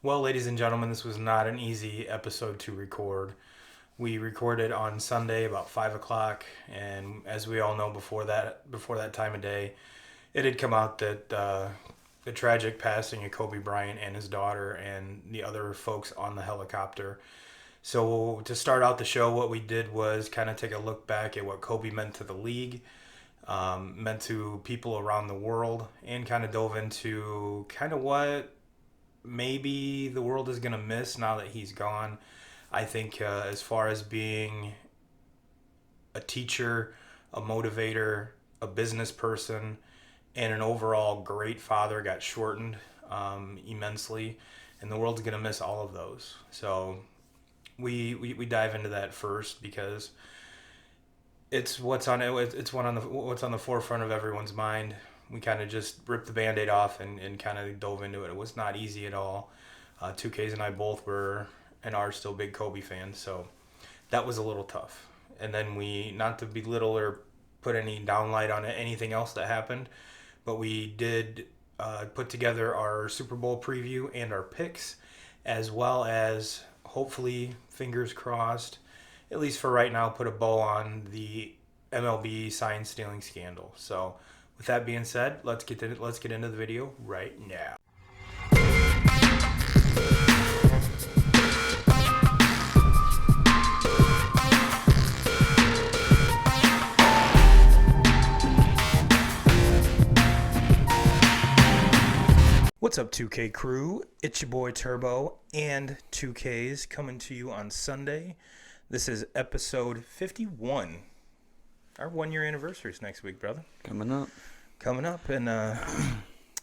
Well, ladies and gentlemen, this was not an easy episode to record. We recorded on Sunday about 5 o'clock, and as we all know, before that time of day, it had come out that the tragic passing of Kobe Bryant and his daughter and the other folks on the helicopter. So to start out the show, what we did was kind of take a look back at what Kobe meant to the league, meant to people around the world, and kind of dove into kind of what maybe the world is going to miss now that he's gone. I think as far as being a teacher, a motivator, a business person, and an overall great father got shortened immensely, and the world's going to miss all of those. So we dive into that first because it's what's on it. It's what's on the forefront of everyone's mind. We kind of just ripped the Band-Aid off and kind of dove into it. It was not easy at all. 2Ks and I both were and are still big Kobe fans, so that was a little tough. And then we, not to belittle or put any downlight on anything else that happened, but we did put together our Super Bowl preview and our picks, as well as, hopefully, fingers crossed, at least for right now, put a bow on the MLB sign stealing scandal. So with that being said, let's get into the video right now. What's up, 2K crew? It's your boy Turbo and 2Ks coming to you on Sunday. This is episode 51. Our 1 year anniversary is next week, brother. Coming up, and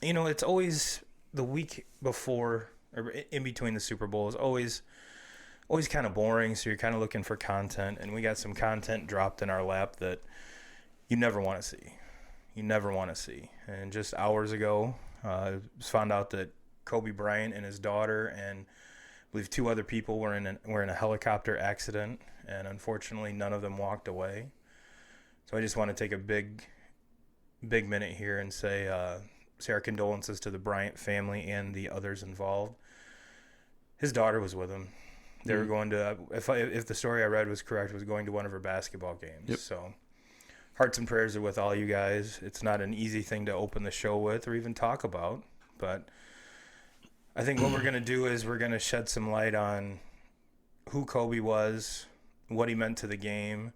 it's always the week before or in between the Super Bowl is always kind of boring. So you're kind of looking for content, and we got some content dropped in our lap that you never want to see. And just hours ago, found out that Kobe Bryant and his daughter and I believe 2 other people were in a helicopter accident, and unfortunately none of them walked away. So I just want to take a big minute here and say our condolences to the Bryant family and the others involved. His daughter was with him. They were going to, if the story I read was correct, was going to one of her basketball games. Yep. So hearts and prayers are with all you guys. It's not an easy thing to open the show with or even talk about, but I think what we're going to do is we're going to shed some light on who Kobe was, what he meant to the game,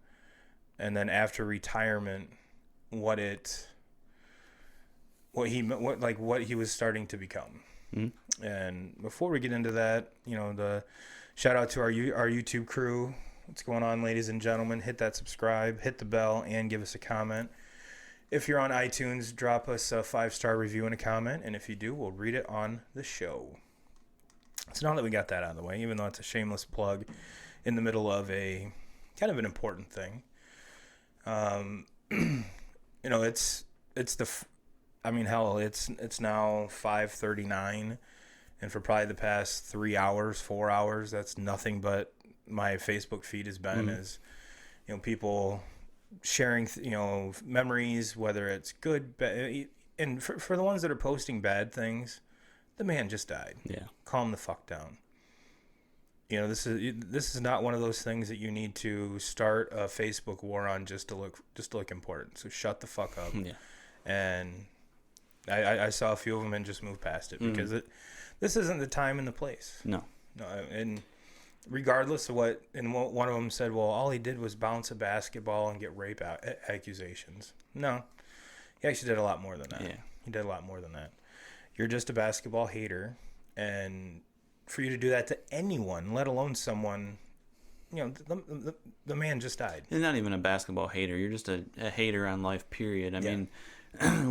and then after retirement, what he was starting to become. Mm-hmm. And before we get into that, the shout out to our YouTube crew. What's going on, ladies and gentlemen? Hit that subscribe, hit the bell, and give us a comment. If you're on iTunes, drop us a 5-star review and a comment, and if you do, we'll read it on the show. So now that we got that out of the way, even though it's a shameless plug in the middle of a kind of an important thing, it's now 5:39, and for probably the past 3 hours, 4 hours, that's nothing but my Facebook feed has been is, people sharing, memories, whether it's good, bad, and for the ones that are posting bad things, the man just died. Yeah. Calm the fuck down. This is not one of those things that you need to start a Facebook war on just to look important. So shut the fuck up. Yeah. And I saw a few of them and just moved past it because this isn't the time and the place. No. And regardless of what, and one of them said, well, all he did was bounce a basketball and get rape accusations. No, he actually did a lot more than that. Yeah. He did a lot more than that. You're just a basketball hater, and for you to do that to anyone, let alone someone, the man just died. You're not even a basketball hater. You're just a hater on life, period. I mean,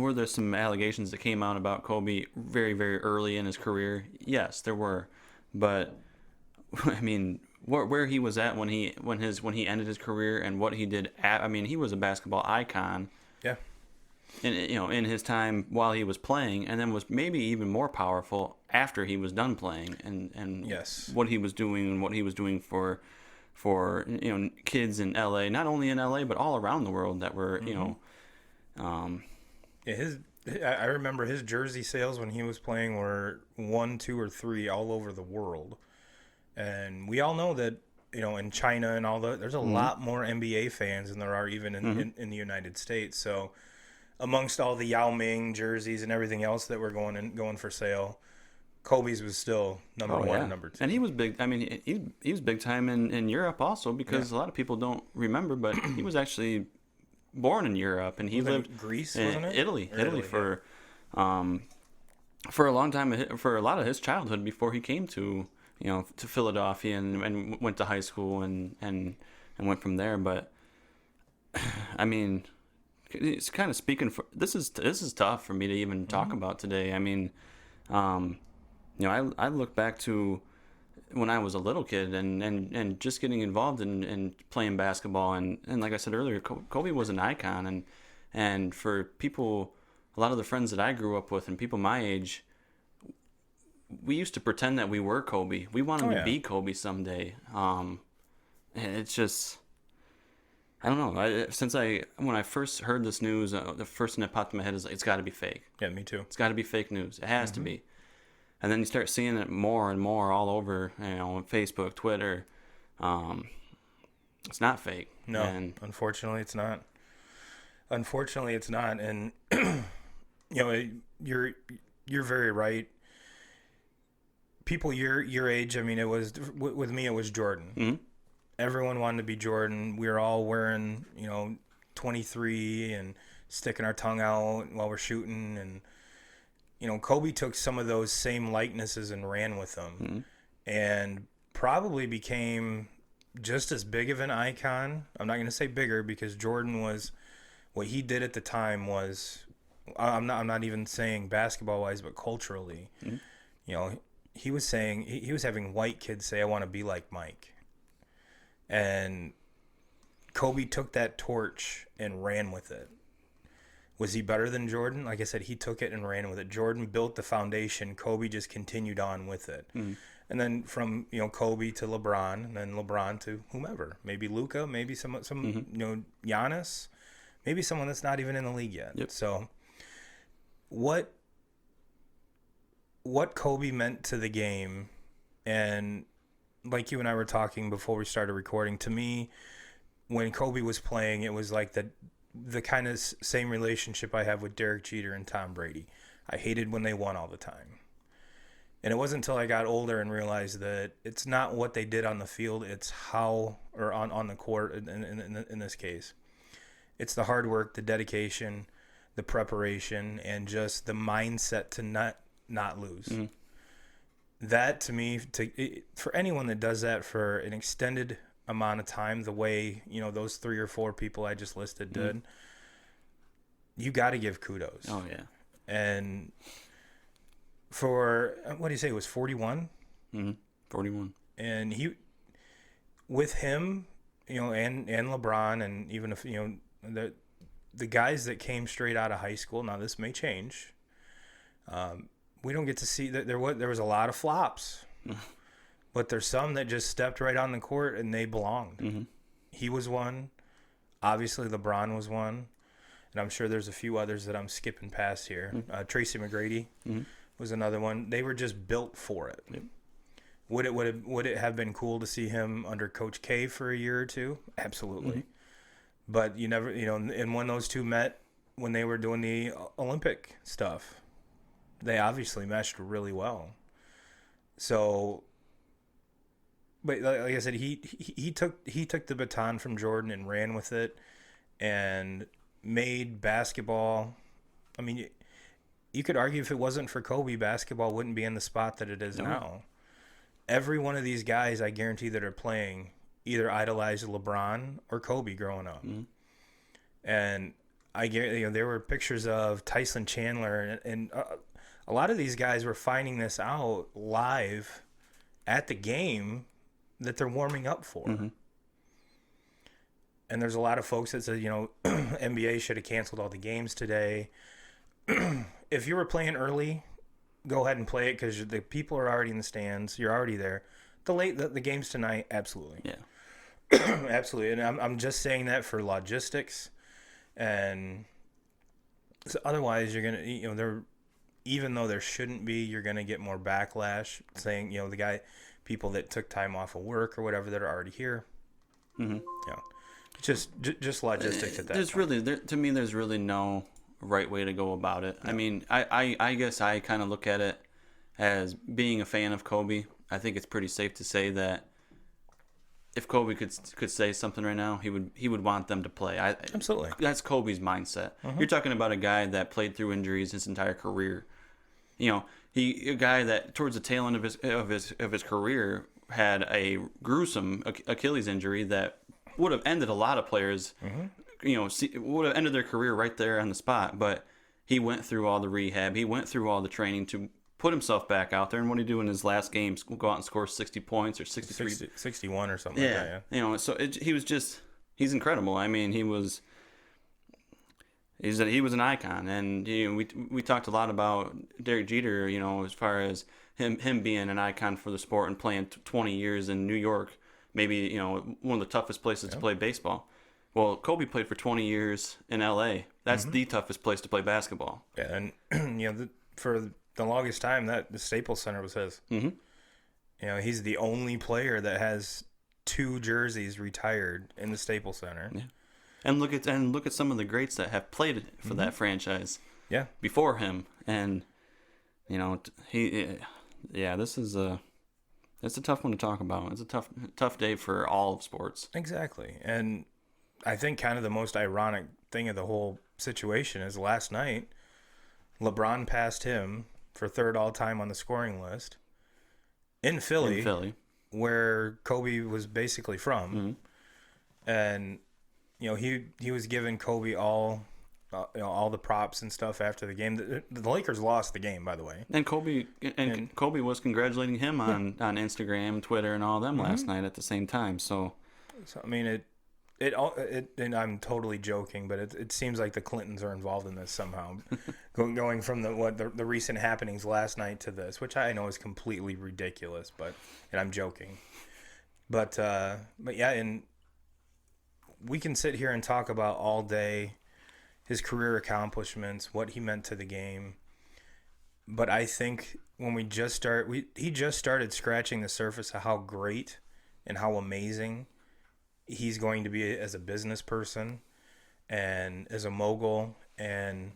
were there some allegations that came out about Kobe very, very early in his career? Yes, there were. But, I mean, where he was at when he ended his career and what he did he was a basketball icon. Yeah. In his time while he was playing, and then was maybe even more powerful after he was done playing, and yes, what he was doing and what he was doing for kids in LA, not only in LA but all around the world that were his I remember his jersey sales when he was playing were 1, 2, or 3 all over the world. And we all know that, in China and all that, there's a lot more NBA fans than there are even in the United States. So amongst all the Yao Ming jerseys and everything else that were going for sale, Kobe's was still number one and number 2. And he was big. I mean, he was big time in Europe also, because a lot of people don't remember, but he was actually born in Europe, and he lived in Greece, in wasn't it? Italy for a long time, for a lot of his childhood before he came to to Philadelphia and went to high school and went from there. But I mean, it's kind of speaking for this is tough for me to even talk about today. I mean, I look back to when I was a little kid and just getting involved in playing basketball, and like I said earlier, Kobe was an icon, and for people, a lot of the friends that I grew up with and people my age, we used to pretend that we were Kobe. We wanted to be Kobe someday. And it's just, I don't know. When I first heard this news, the first thing that popped in my head is it's got to be fake. Yeah, me too. It's got to be fake news. It has to be. And then you start seeing it more and more all over, on Facebook, Twitter. It's not fake. No, unfortunately, it's not. Unfortunately, it's not. And you're very right. People your age, I mean, it was with me. It was Jordan. Mm-hmm. Everyone wanted to be Jordan. We were all wearing 23 and sticking our tongue out while we're shooting, and Kobe took some of those same likenesses and ran with them, and probably became just as big of an icon. I'm not going to say bigger, because Jordan was, what he did at the time was, I'm not even saying basketball wise, but culturally, he was saying, he was having white kids say, "I want to be like Mike," and Kobe took that torch and ran with it. Was he better than Jordan? Like I said, he took it and ran with it. Jordan built the foundation. Kobe just continued on with it. And then from, Kobe to LeBron, and then LeBron to whomever. Maybe Luka, maybe some Giannis, maybe someone that's not even in the league yet. Yep. So what Kobe meant to the game, and like you and I were talking before we started recording, to me, when Kobe was playing, it was like the kind of same relationship I have with Derek Jeter and Tom Brady. I hated when they won all the time. And it wasn't until I got older and realized that it's not what they did on the field, it's how, or on the court in this case. It's the hard work, the dedication, the preparation, and just the mindset to not lose. Mm-hmm. That, to me, for anyone that does that for an extended amount of time, the way those 3 or 4 people I just listed did, you got to give kudos. Oh yeah. And for what do you say, it was 41? 41. And he, with him, and LeBron, and even if the guys that came straight out of high school, now this may change, we don't get to see that there was a lot of flops. But there's some that just stepped right on the court and they belonged. He was one. Obviously, LeBron was one. And I'm sure there's a few others that I'm skipping past here. Tracy McGrady was another one. They were just built for it. Yep. Would it have been cool to see him under Coach K for a year or two? Absolutely. But you never, and when those two met, when they were doing the Olympic stuff, they obviously meshed really well. So, but like I said, he took the baton from Jordan and ran with it, and made basketball. I mean, you could argue if it wasn't for Kobe, basketball wouldn't be in the spot that it is now. Every one of these guys, I guarantee, that are playing either idolized LeBron or Kobe growing up. And I guarantee there were pictures of Tyson Chandler, and a lot of these guys were finding this out live at the game that they're warming up for. And there's a lot of folks that said, NBA should have canceled all the games today. If you were playing early, go ahead and play it, because the people are already in the stands. You're already there. The games tonight, absolutely. Yeah. Absolutely. And I'm just saying that for logistics and So otherwise, you're gonna, there, even though there shouldn't be, you're gonna get more backlash saying, people that took time off of work or whatever that are already here. Mm-hmm. Just logistics at that. To me, there's really no right way to go about it. No. I mean, I guess I kind of look at it as being a fan of Kobe. I think it's pretty safe to say that if Kobe could say something right now, he would want them to play. Absolutely. That's Kobe's mindset. Mm-hmm. You're talking about a guy that played through injuries his entire career. A guy that towards the tail end of his career had a gruesome Achilles injury that would have ended a lot of players. Mm-hmm. Would have ended their career right there on the spot. But he went through all the rehab. He went through all the training to put himself back out there. And what did he do in his last game? Go out and score 60 points or 63, 61 or something. Like that, yeah. So he's incredible. I mean, he was an icon, and we talked a lot about Derek Jeter. As far as him being an icon for the sport and playing 20 years in New York, maybe one of the toughest places to play baseball. Well, Kobe played for 20 years in L.A. That's the toughest place to play basketball. Yeah, and for the longest time, that the Staples Center was his. Mm-hmm. He's the only player that has 2 jerseys retired in the Staples Center. Yeah. And look at some of the greats that have played for mm-hmm. that franchise. Yeah. Before him, and this is it's a tough one to talk about. It's a tough day for all of sports. Exactly, and I think kind of the most ironic thing of the whole situation is last night, LeBron passed him for 3rd all time on the scoring list in Philly, where Kobe was basically from, mm-hmm. and. He was giving Kobe all the props and stuff after the game. The Lakers lost the game, by the way. And Kobe was congratulating him on Instagram, Twitter, and all them mm-hmm. last night at the same time. So I mean, it and I'm totally joking, but it seems like the Clintons are involved in this somehow, going from the recent happenings last night to this, which I know is completely ridiculous, and I'm joking, but yeah, and. We can sit here and talk about all day his career accomplishments, what he meant to the game. But I think when he just started scratching the surface of how great and how amazing he's going to be as a business person and as a mogul, and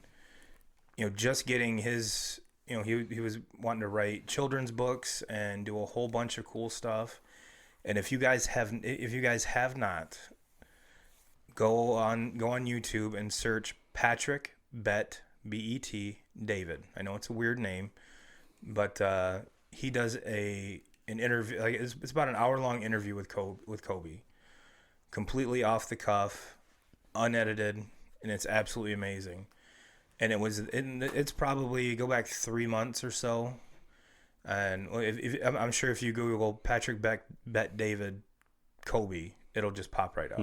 just getting his he was wanting to write children's books and do a whole bunch of cool stuff. And if you guys have not, Go on YouTube and search Patrick Bet, B-E-T, David. I know it's a weird name, but he does an interview. Like it's about an hour-long interview with Kobe, completely off the cuff, unedited, and it's absolutely amazing. And it's probably go back 3 months or so, and I'm sure if you Google Patrick Bet David Kobe, it'll just pop right up.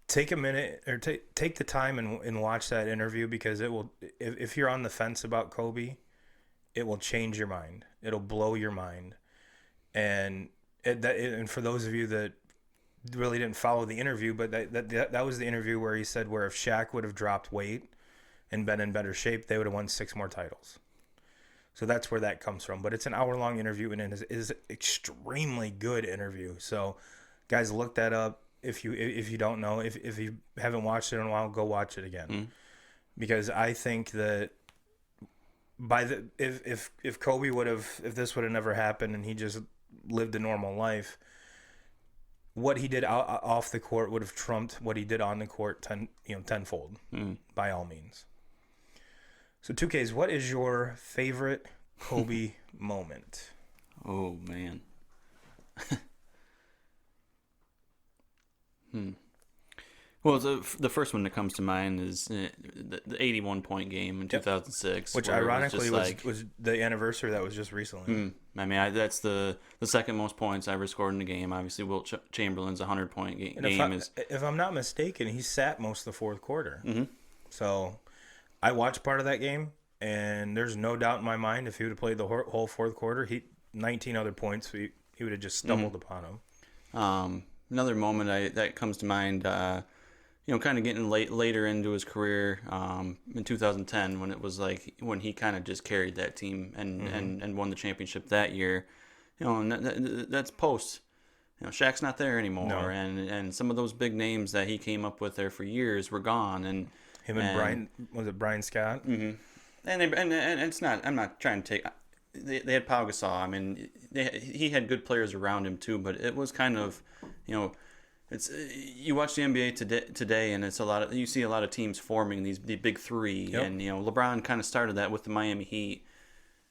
Take a minute or take the time and watch that interview, because it will, if you're on the fence about Kobe, it will change your mind. It'll blow your mind. And for those of you that really didn't follow the interview, but that was the interview where he said where if Shaq would have dropped weight and been in better shape, they would have won 6 more titles. So that's where that comes from. But it's an hour-long interview, and it is an extremely good interview. So guys, look that up. If you don't know, if you haven't watched it in a while, go watch it again, because I think that if Kobe if this would have never happened and he just lived a normal life, what he did off the court would have trumped what he did on the court tenfold, by all means. So 2Ks, what is your favorite Kobe moment? Oh man. Well, the first one that comes to mind is the 81-point game in 2006, which ironically was the anniversary that was just recently. I mean, that's the second most points ever scored in the game. Obviously, Wilt Chamberlain's 100-point game. If I'm not mistaken, he sat most of the fourth quarter. Mm-hmm. So I watched part of that game, and there's no doubt in my mind if he would have played the whole fourth quarter, 19 other points, he would have just stumbled upon him. Another moment that comes to mind, kind of getting later into his career in 2010 when it was like when he kind of just carried that team and won the championship that year. And that's post. Shaq's not there anymore, No. and some of those big names that he came up with there for years were gone. And him and Brian, was it Brian Scott? Mm-hmm. And it's not. I'm not trying to take. They had Pau Gasol. I mean, he had good players around him too, but it was kind of, it's you watch the NBA today, and it's you see a lot of teams forming the big three, yep. and LeBron kind of started that with the Miami Heat.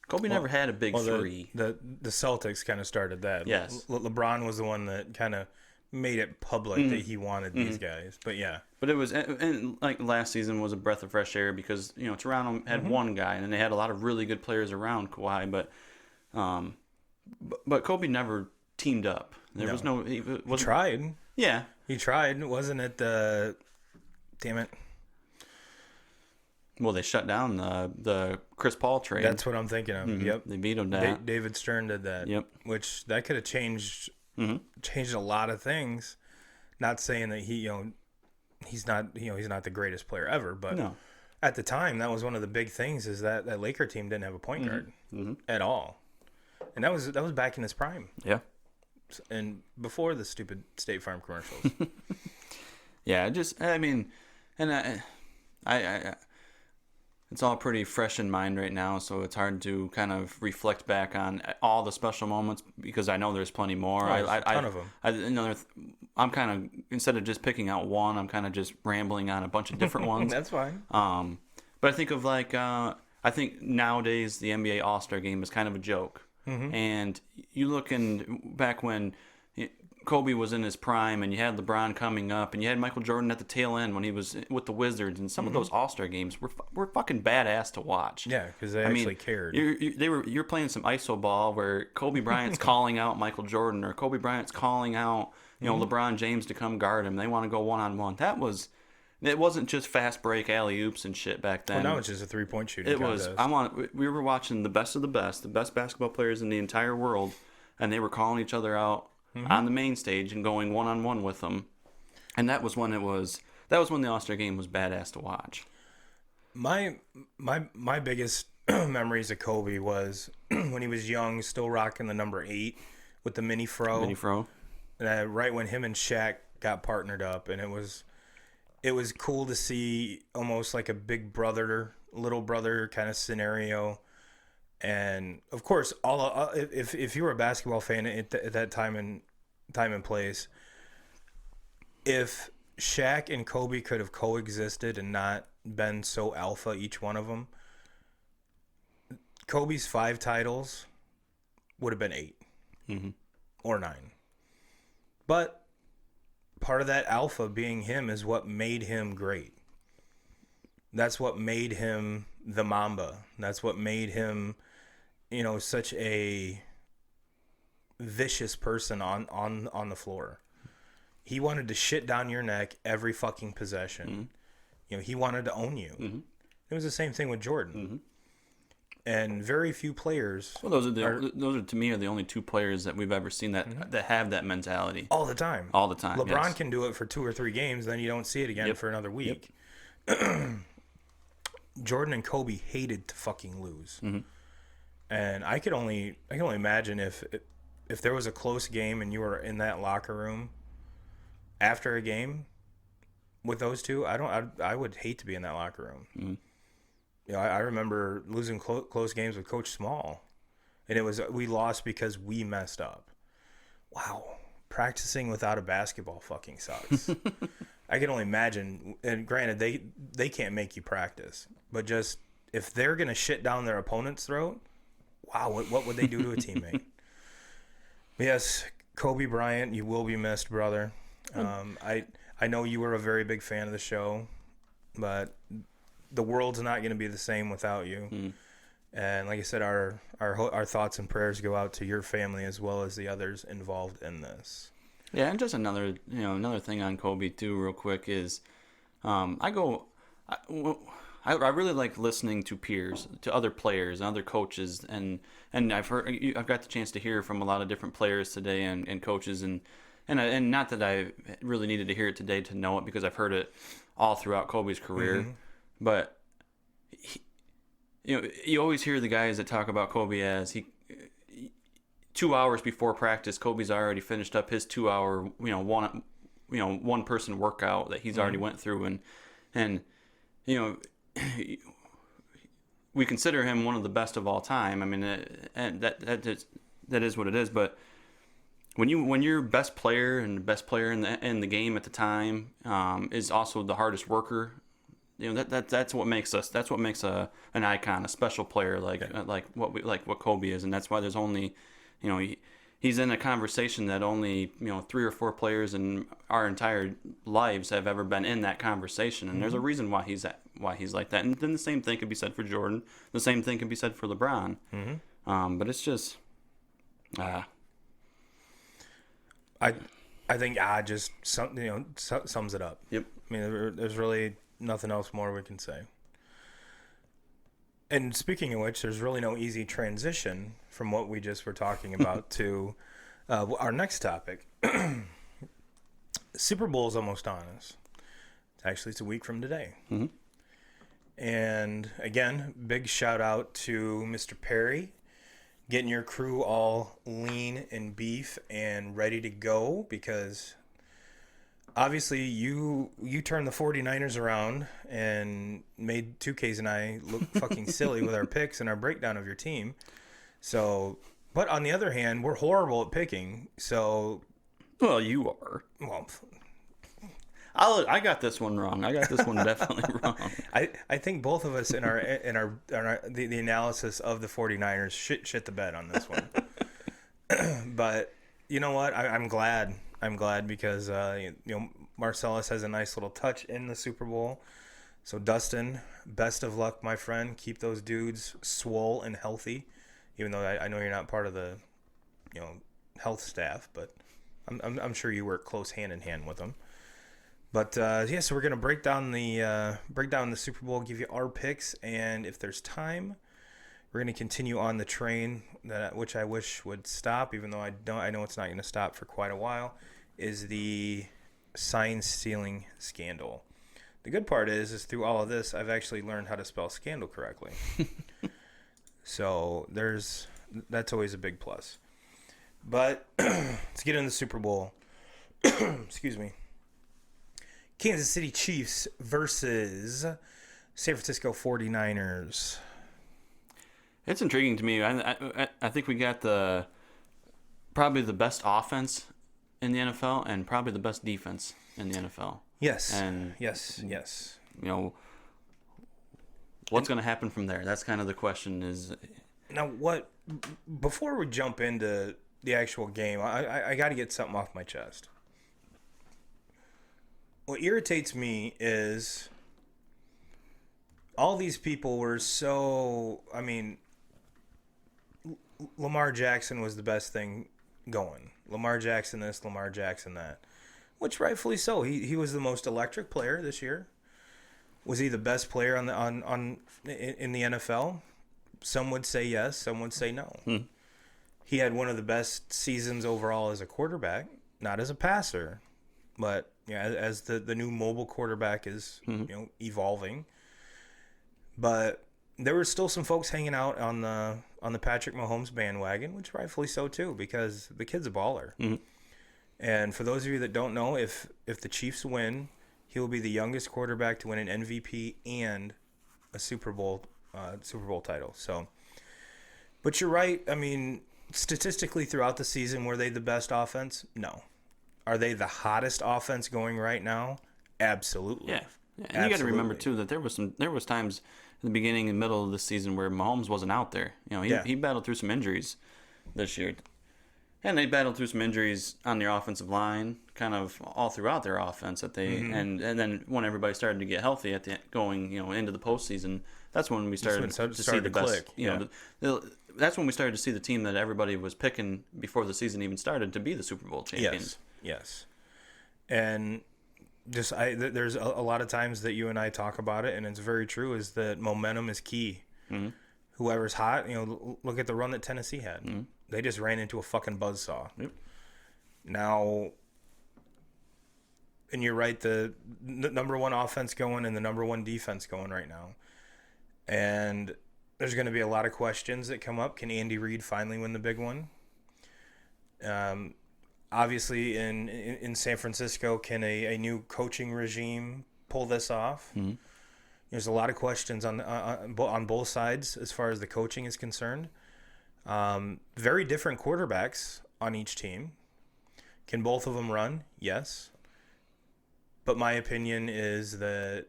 Kobe never had a big three. The Celtics kind of started that. Yes. LeBron was the one that kind of made it public that he wanted these guys. But yeah. But it was, and like last season was a breath of fresh air because Toronto had one guy, and then they had a lot of really good players around Kawhi, but Kobe never teamed up. There was no. He tried. Yeah. He tried. Wasn't it the? Damn it. Well, they shut down the Chris Paul trade. That's what I'm thinking of. Yep. They vetoed that. David Stern did that. Yep. Which that could have changed a lot of things. Not saying that he's not the greatest player ever, but no. At the time that was one of the big things is that Laker team didn't have a point guard at all. And that was back in his prime. Yeah. And before the stupid State Farm commercials. Yeah, I it's all pretty fresh in mind right now, so it's hard to kind of reflect back on all the special moments because I know there's plenty more. A ton of them. I'm kind of, instead of just picking out one, I'm kind of just rambling on a bunch of different ones. That's fine. But I think of I think nowadays the NBA All-Star Game is kind of a joke. And you look back when Kobe was in his prime, and you had LeBron coming up, and you had Michael Jordan at the tail end when he was with the Wizards, and some of those All-Star games were fucking badass to watch. Yeah, because they actually cared. You're playing some iso ball where Kobe Bryant's calling out Michael Jordan, or Kobe Bryant's calling out LeBron James to come guard him. They want to go one-on-one. It wasn't just fast break alley-oops and shit back then. Well, now it's just a three-point shooting contest. We were watching the best of the best basketball players in the entire world, and they were calling each other out on the main stage and going one-on-one with them. And that was when the All-Star Game was badass to watch. My biggest memories of Kobe was when he was young, still rocking the number 8 with the mini fro. Right when him and Shaq got partnered up, and it was cool to see almost like a big brother, little brother kind of scenario. And of course, if you were a basketball fan at that time and place, if Shaq and Kobe could have coexisted and not been so alpha, each one of them, Kobe's 5 titles would have been 8 or 9. But part of that alpha being him is what made him great. That's what made him the Mamba. That's what made him, such a vicious person on the floor. He wanted to shit down your neck every fucking possession. He wanted to own you. It was the same thing with Jordan. And very few players. Well, those are to me the only 2 players that we've ever seen that have that mentality all the time. LeBron can do it for 2 or 3 games, then you don't see it again for another week. Jordan and Kobe hated to fucking lose. And I can only imagine if there was a close game and you were in that locker room after a game with those two, I would hate to be in that locker room. I remember losing close games with Coach Small, and we lost because we messed up. Wow, practicing without a basketball fucking sucks. I can only imagine. And granted, they can't make you practice, but just if they're gonna shit down their opponent's throat, wow, what would they do to a teammate? Yes, Kobe Bryant, you will be missed, brother. I know you were a very big fan of the show, but the world's not going to be the same without you. And like I said, our thoughts and prayers go out to your family as well as the others involved in this. Yeah, and just another thing on Kobe too, real quick is, I really like listening to peers, to other players and other coaches, and I've got the chance to hear from a lot of different players today and coaches, and and not that I really needed to hear it today to know it, because I've heard it all throughout Kobe's career, but you always hear the guys that talk about Kobe as 2 hours before practice, Kobe's already finished up his 2 hour, one person workout that he's already went through, and we consider him one of the best of all time. I mean, and that is what it is. But when your best player and the best player in the game at the time is also the hardest worker, that's what makes us. That's what makes an icon, a special player like what Kobe is, and that's why there's only, he's in a conversation that only 3 or 4 players in our entire lives have ever been in that conversation, and there's a reason why he's like that. And then the same thing could be said for Jordan. The same thing could be said for LeBron. But it's just, I think just sums it up. Yep. I mean, there's really nothing else more we can say. And speaking of which, there's really no easy transition from what we just were talking about to our next topic. Super Bowl is almost on us. Actually, it's a week from today. And again, big shout out to Mr. Perry, getting your crew all lean and beef and ready to go, because obviously you turned the 49ers around and made 2Ks and I look fucking silly with our picks and our breakdown of your team. So, but on the other hand, we're horrible at picking. So, well, you are. Well, I got this one wrong. I got this one definitely wrong. I think both of us in our the analysis of the 49ers shit the bed on this one. But you know what? I'm glad because Marcellus has a nice little touch in the Super Bowl. So Dustin, best of luck, my friend. Keep those dudes swole and healthy. Even though I know you're not part of the health staff, but I'm sure you work close hand in hand with them. But so we're gonna break down the Super Bowl, give you our picks, and if there's time, we're gonna continue on the train which I wish would stop, even though I know it's not gonna stop for quite a while. Is the sign stealing scandal. The good part is through all of this, I've actually learned how to spell scandal correctly. So that's always a big plus. But let's get into the Super Bowl. Excuse me. Kansas City Chiefs versus San Francisco 49ers. It's intriguing to me. I think we got probably the best offense in the NFL and probably the best defense in the NFL. Yes. And yes. What's going to happen from there? That's kind of the question. Is now what? Before we jump into the actual game, I got to get something off my chest. What irritates me is all these people were so... I mean, Lamar Jackson was the best thing going. Lamar Jackson this, Lamar Jackson that. Which rightfully so. He was the most electric player this year. Was he the best player in the NFL? Some would say yes, some would say no. He had one of the best seasons overall as a quarterback, not as a passer, but as the new mobile quarterback is evolving. But there were still some folks hanging out on the Patrick Mahomes bandwagon, which rightfully so too, because the kid's a baller. And for those of you that don't know, if the Chiefs win, he'll be the youngest quarterback to win an MVP and a Super Bowl title. So, but you're right. I mean, statistically throughout the season, were they the best offense? No. Are they the hottest offense going right now? Absolutely. Yeah. And you got to remember too that there was times in the beginning and middle of the season where Mahomes wasn't out there. He battled through some injuries this year. And they battled through some injuries on their offensive line, kind of all throughout their offense. And then when everybody started to get healthy going into the postseason, that's when we started to see the best. That's when we started to see the team that everybody was picking before the season even started to be the Super Bowl champions. Yes. And there's a lot of times that you and I talk about it, and it's very true, is that momentum is key. Whoever's hot, look at the run that Tennessee had. They just ran into a fucking buzzsaw. Yep. Now, and you're right, the number one offense going and the number one defense going right now. And there's going to be a lot of questions that come up. Can Andy Reid finally win the big one? Obviously, in San Francisco, can a new coaching regime pull this off? Mm-hmm. There's a lot of questions on both sides as far as the coaching is concerned. Very different quarterbacks on each team. Can both of them run? Yes. But my opinion is that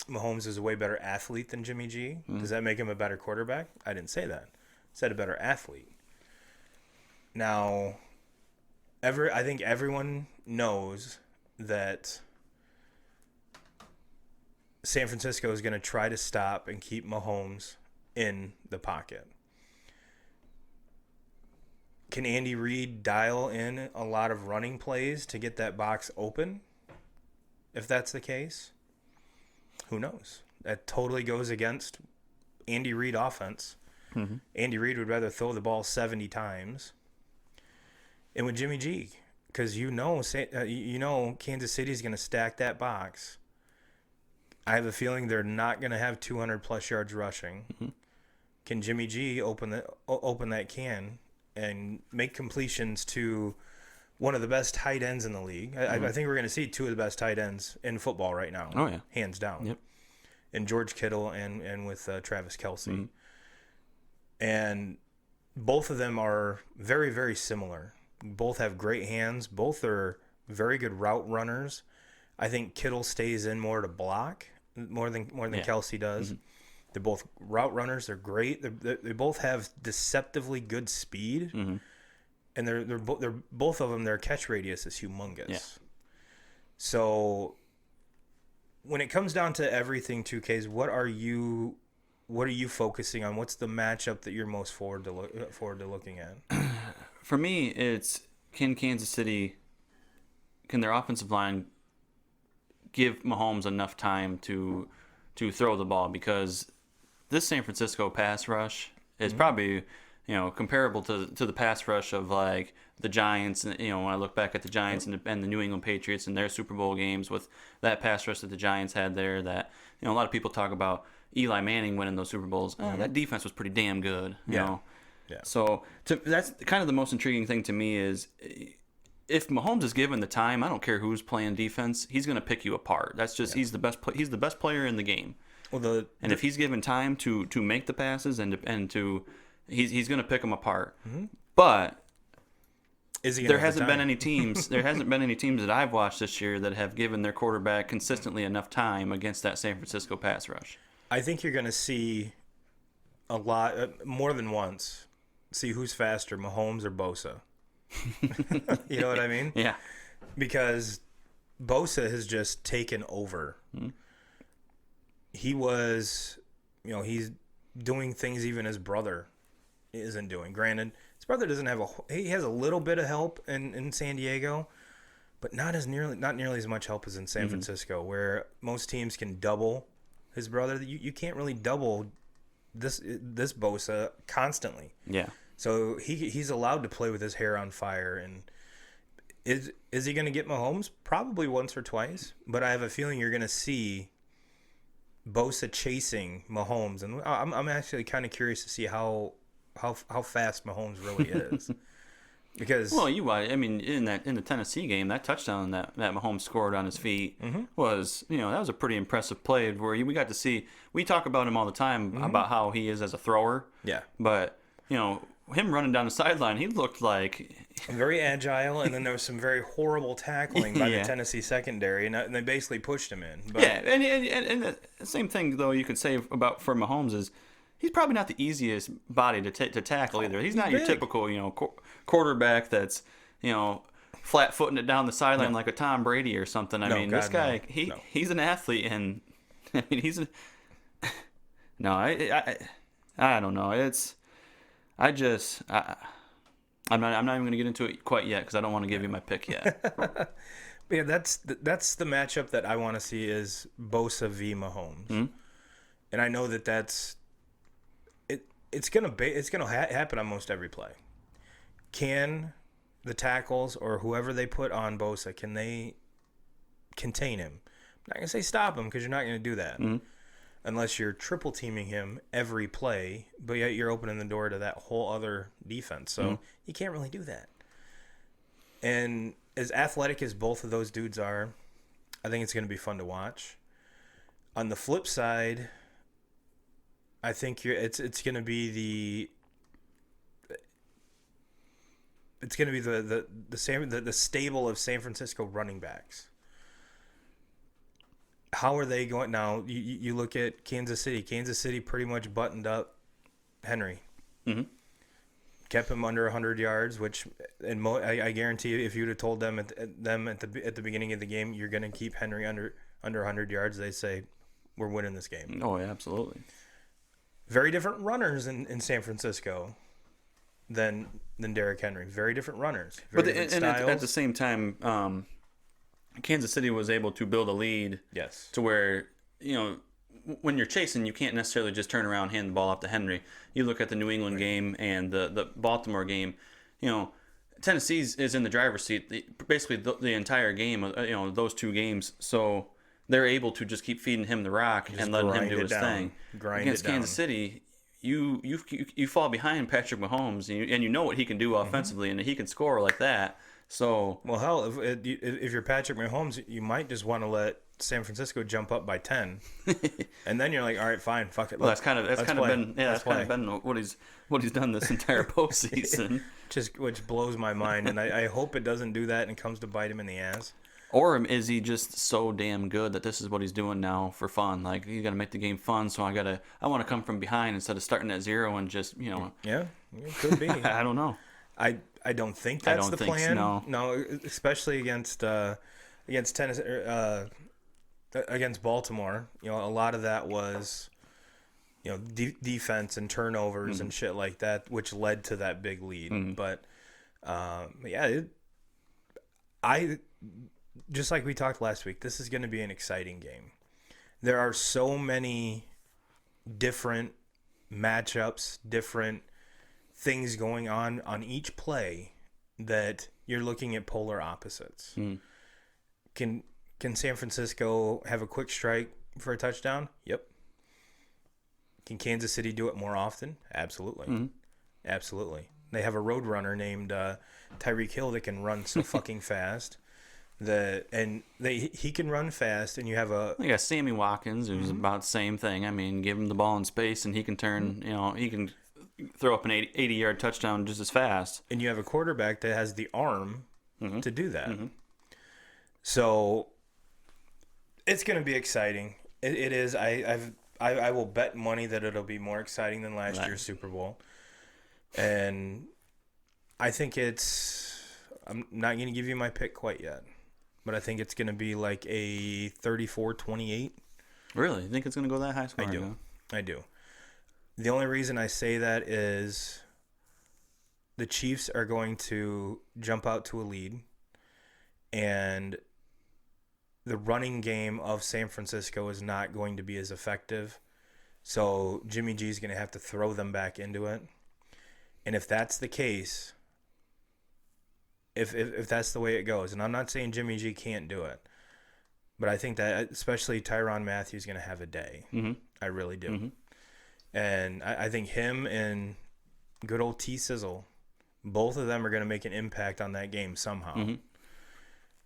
Mahomes is a way better athlete than Jimmy G. Mm. Does that make him a better quarterback? I didn't say that. I said a better athlete. Now, I think everyone knows that San Francisco is going to try to stop and keep Mahomes in the pocket. Can Andy Reid dial in a lot of running plays to get that box open? If that's the case, who knows? That totally goes against Andy Reid offense. Mm-hmm. Andy Reid would rather throw the ball 70 times. And with Jimmy G, because you know Kansas City is going to stack that box. I have a feeling they're not going to have 200-plus yards rushing. Mm-hmm. Can Jimmy G open that can and make completions to one of the best tight ends in the league? Mm-hmm. I think we're going to see two of the best tight ends in football right now. Oh, yeah. Hands down. Yep. And George Kittle and with Travis Kelce. Mm-hmm. And both of them are very, very similar. Both have great hands. Both are very good route runners. I think Kittle stays in more to block more than Kelce does. Mm-hmm. They're both route runners. They're great. They both have deceptively good speed, mm-hmm. and they're both of them. Their catch radius is humongous. Yeah. So when it comes down to everything, 2Ks, what are you focusing on? What's the matchup that you're most forward to looking at? For me, it's can their offensive line give Mahomes enough time to throw the ball, because this San Francisco pass rush is mm-hmm. probably comparable to the pass rush of like the Giants. When I look back at the Giants and the New England Patriots and their Super Bowl games with that pass rush that the Giants had there, that a lot of people talk about Eli Manning winning those Super Bowls. Mm-hmm. That defense was pretty damn good. You know. Yeah. So that's kind of the most intriguing thing to me is if Mahomes is given the time, I don't care who's playing defense, he's going to pick you apart. That's just he's the best player in the game. Well, if he's given time to make the passes and he's going to pick them apart. Mm-hmm. But there hasn't been any teams that I've watched this year that have given their quarterback consistently enough time against that San Francisco pass rush. I think you're going to see a lot more than once. See who's faster, Mahomes or Bosa. You know what I mean? Yeah. Because Bosa has just taken over. Mm-hmm. He was, he's doing things even his brother isn't doing. Granted, his brother doesn't have he has a little bit of help in San Diego, but not nearly as much help as in San mm-hmm. Francisco, where most teams can double his brother. You can't really double this Bosa constantly. Yeah. So he's allowed to play with his hair on fire. And is he going to get Mahomes? Probably once or twice. But I have a feeling you're going to see Bosa chasing Mahomes, and I'm actually kind of curious to see how fast Mahomes really is. Because in the Tennessee game, that touchdown that Mahomes scored on his feet mm-hmm. was that was a pretty impressive play where we got to see. We talk about him all the time mm-hmm. about how he is as a thrower. Yeah. But him running down the sideline, he looked like very agile, and then there was some very horrible tackling by the Tennessee secondary, and they basically pushed him in. But... Yeah, and the same thing though you could say about for Mahomes is he's probably not the easiest body to tackle either. He's not your typical quarterback that's flat-footing it down the sideline like a Tom Brady or something. This guy he's an athlete, and he's I don't know. I'm not even going to get into it quite yet because I don't want to give you my pick yet. Yeah, that's the matchup that I want to see is Bosa v. Mahomes, mm-hmm. and I know that's it. It's gonna happen on most every play. Can the tackles or whoever they put on Bosa, can they contain him? I'm not going to say stop him because you're not going to do that. Unless you're triple teaming him every play, but yet you're opening the door to that whole other defense. So you can't really do that. And as athletic as both of those dudes are, I think it's going to be fun to watch. On the flip side, I think it's going to be the stable of San Francisco running backs. How are they going now? You look at Kansas City. Kansas City pretty much buttoned up Henry. Kept him under 100 yards, which I guarantee you, if you would have told them at the beginning of the game, you're going to keep Henry under 100 yards, they say we're winning this game. Oh, yeah, absolutely. Very different runners in San Francisco than Derrick Henry. Very different runners. And at the same time, Kansas City was able to build a lead. Yes. To where, when you're chasing, you can't necessarily just turn around and hand the ball off to Henry. You look at the New England game and the Baltimore game, Tennessee is in the driver's seat basically the entire game, those two games. So they're able to just keep feeding him the rock and letting him do his thing. Against Kansas City, you fall behind Patrick Mahomes and you know what he can do offensively and he can score like that. So well, hell, if you're Patrick Mahomes, you might just want to let San Francisco jump up by 10, and then you're like, all right, fine, fuck it. Well, that's kind of been what he's done this entire postseason. Which blows my mind, and I hope it doesn't do that and comes to bite him in the ass. Or is he just so damn good that this is what he's doing now for fun? Like, you got to make the game fun, so I want to come from behind instead of starting at zero and just Yeah, it could be. I don't know. I don't think that's the plan. No, especially against Tennessee, against Baltimore. A lot of that was, defense and turnovers and shit like that, which led to that big lead. But yeah, I just like we talked last week. This is going to be an exciting game. There are so many different matchups, different things going on each play that you're looking at polar opposites. Can San Francisco have a quick strike for a touchdown? Yep. Can Kansas City do it more often? Absolutely. Absolutely. They have a road runner named Tyreek Hill that can run so fucking fast. He can run fast, and you have you got Sammy Watkins, who's about the same thing. I mean, give him the ball in space, and he can turn. He can throw up an 80-yard touchdown just as fast. And you have a quarterback that has the arm to do that. So it's going to be exciting. It is. I will bet money that it'll be more exciting than last year's Super Bowl. And I think I'm not going to give you my pick quite yet, but I think it's going to be like a 34-28. Really? You think it's going to go that high scoring? I do. I do. The only reason I say that is the Chiefs are going to jump out to a lead, and the running game of San Francisco is not going to be as effective. So Jimmy G is going to have to throw them back into it. And if that's the case, if that's the way it goes, and I'm not saying Jimmy G can't do it, but I think that especially Tyrann Mathieu is going to have a day. I really do. And I think him and good old T Sizzle, both of them are going to make an impact on that game somehow.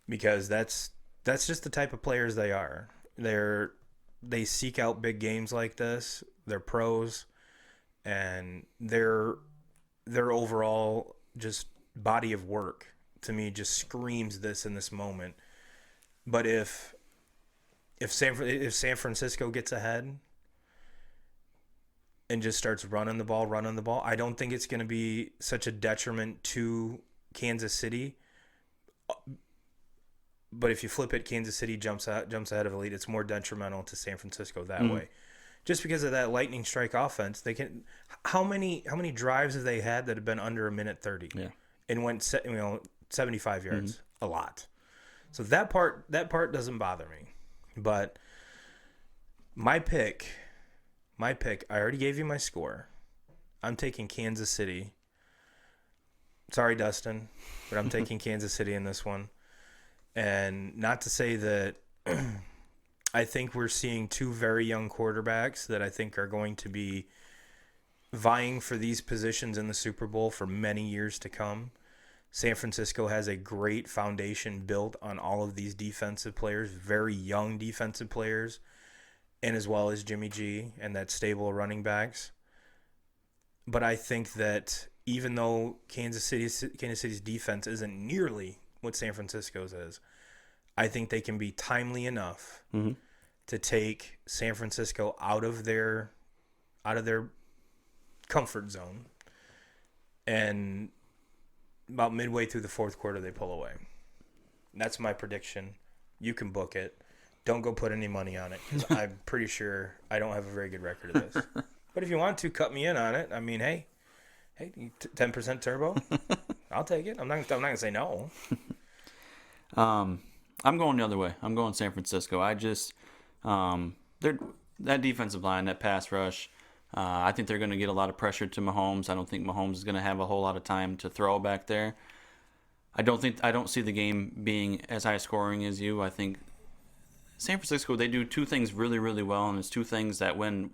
Because that's just the type of players they are. They seek out big games like this. They're pros, and their overall just body of work to me just screams this in this moment. But if San Francisco gets ahead and just starts running the ball, I don't think it's going to be such a detriment to Kansas City. But if you flip it, Kansas City jumps ahead of the lead. It's more detrimental to San Francisco that way, just because of that lightning strike offense. They can. How many drives have they had that have been under a minute 30? Yeah, and went 75 yards. A lot. So that part doesn't bother me. But my pick. I already gave you my score. I'm taking Kansas City Sorry, Dustin, but I'm taking Kansas City in this one. And not to say that I think we're seeing two very young quarterbacks that I think are going to be vying for these positions in the Super Bowl for many years to come. San Francisco has a great foundation built on all of these defensive players, very young defensive players, and as well as Jimmy G and that stable of running backs. But I think that even though Kansas City's defense isn't nearly what San Francisco's is, I think they can be timely enough to take San Francisco out of their comfort zone, and about midway through the fourth quarter they pull away. That's my prediction. You can book it. Don't go put any money on it because I'm pretty sure I don't have a very good record of this. But if you want to cut me in on it, I mean, hey, 10% turbo, I'll take it. I'm not gonna say no. I'm going the other way. I'm going San Francisco. I just that defensive line, that pass rush, I think they're going to get a lot of pressure to Mahomes. I don't think Mahomes is going to have a whole lot of time to throw back there. I don't see the game being as high scoring as you. I think San Francisco, they do two things really, really well, and it's two things that win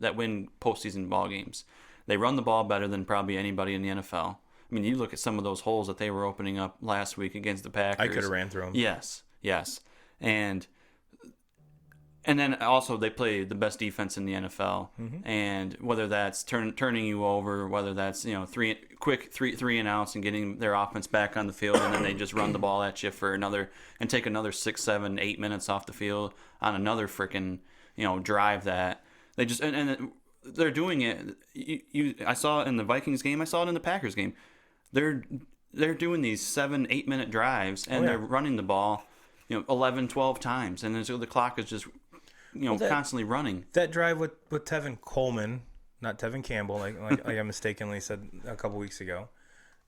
postseason ball games. They run the ball better than probably anybody in the NFL. I mean, you look at some of those holes that they were opening up last week against the Packers. I could have ran through them. Yes. And then also they play the best defense in the NFL, and whether that's turning you over, whether that's three and outs and getting their offense back on the field, and then they just run the ball at you for take another 6, 7, 8 minutes off the field on another freaking drive that they just and they're doing it. I saw it in the Vikings game. I saw it in the Packers game. They're doing these 7, 8 minute drives, and they're running the ball 11, 12 times, and then so the clock is just constantly running. That drive with Tevin Coleman, not Tevin Campbell, like I mistakenly said a couple weeks ago,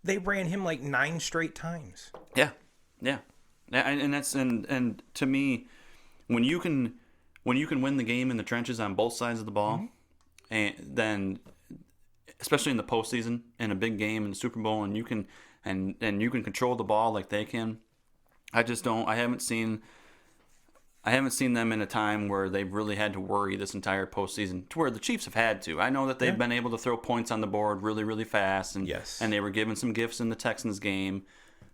they ran him like 9 straight times. Yeah, and that's and to me, when you can win the game in the trenches on both sides of the ball, and then especially in the postseason in a big game in the Super Bowl, and you can control the ball like they can. I haven't seen them in a time where they've really had to worry this entire postseason, to where the Chiefs have had to. I know that they've been able to throw points on the board really, really fast, and they were given some gifts in the Texans game,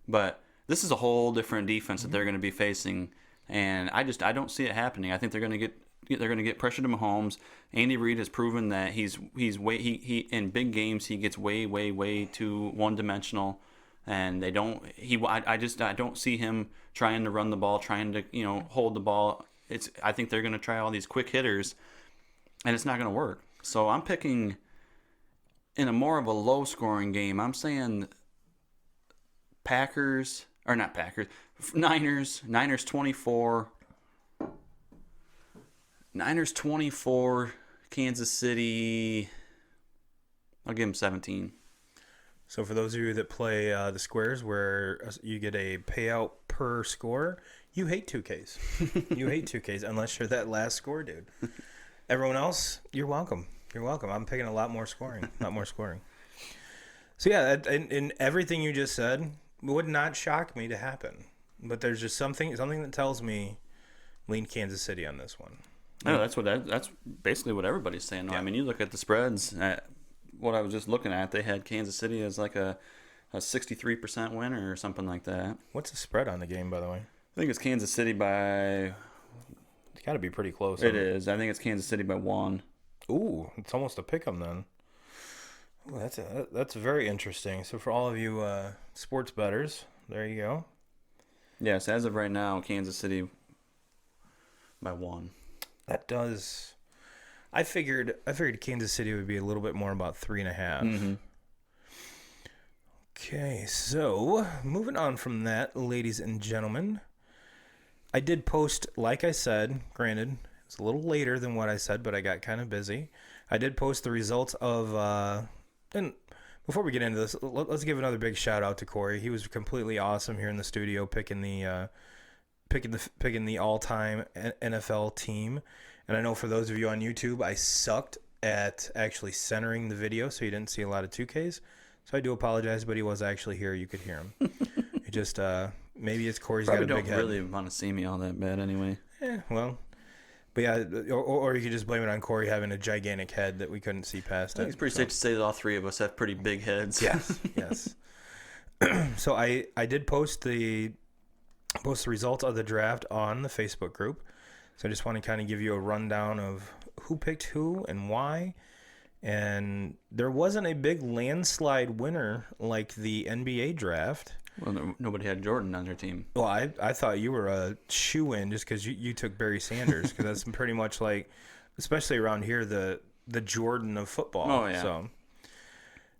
but this is a whole different defense that they're going to be facing, and I don't see it happening. I think they're going to get pressure to Mahomes. Andy Reid has proven that he in big games he gets way too one-dimensional. And I don't see him trying to run the ball, trying to hold the ball. I think they're going to try all these quick hitters, and it's not going to work. So I'm picking in a more of a low scoring game. I'm saying Niners 24, Kansas City. I'll give them 17. So for those of you that play the squares where you get a payout per score, you hate 2Ks. You hate 2Ks unless you're that last score dude. Everyone else, you're welcome. You're welcome. I'm picking a lot more scoring. So yeah, in everything you just said, would not shock me to happen. But there's just something that tells me lean Kansas City on this one. No, that's basically what everybody's saying. Yeah. I mean, you look at the spreads. What I was just looking at, they had Kansas City as like a 63% winner or something like that. What's the spread on the game, by the way? I think it's Kansas City by... It's got to be pretty close. It is. I think it's Kansas City by 1. Ooh, it's almost a pick 'em then. Ooh, that's very interesting. So for all of you sports bettors, there you go. Yes, as of right now, Kansas City by 1. That does... I figured Kansas City would be a little bit more, about 3.5. Okay, so moving on from that, ladies and gentlemen, I did post, like I said, granted, it's a little later than what I said, but I got kind of busy. I did post the results of, and before we get into this, let's give another big shout out to Corey. He was completely awesome here in the studio picking the all-time NFL team. And I know for those of you on YouTube, I sucked at actually centering the video, so you didn't see a lot of 2Ks. So I do apologize, but he was actually here. You could hear him. It just maybe it's Corey's Probably got a big head. don't really want to see me all that bad anyway. Well, but yeah, or you could just blame it on Corey having a gigantic head that we couldn't see past I think it's pretty safe to say that all three of us have pretty big heads. Yes, yes. So I did post the results of the draft on the Facebook group. So I just want to kind of give you a rundown of who picked who and why. And there wasn't a big landslide winner like the NBA draft. Well, nobody had Jordan on their team. Well, I thought you were a shoe-in just because you took Barry Sanders, because that's pretty much like, especially around here, the Jordan of football. Oh, yeah. So,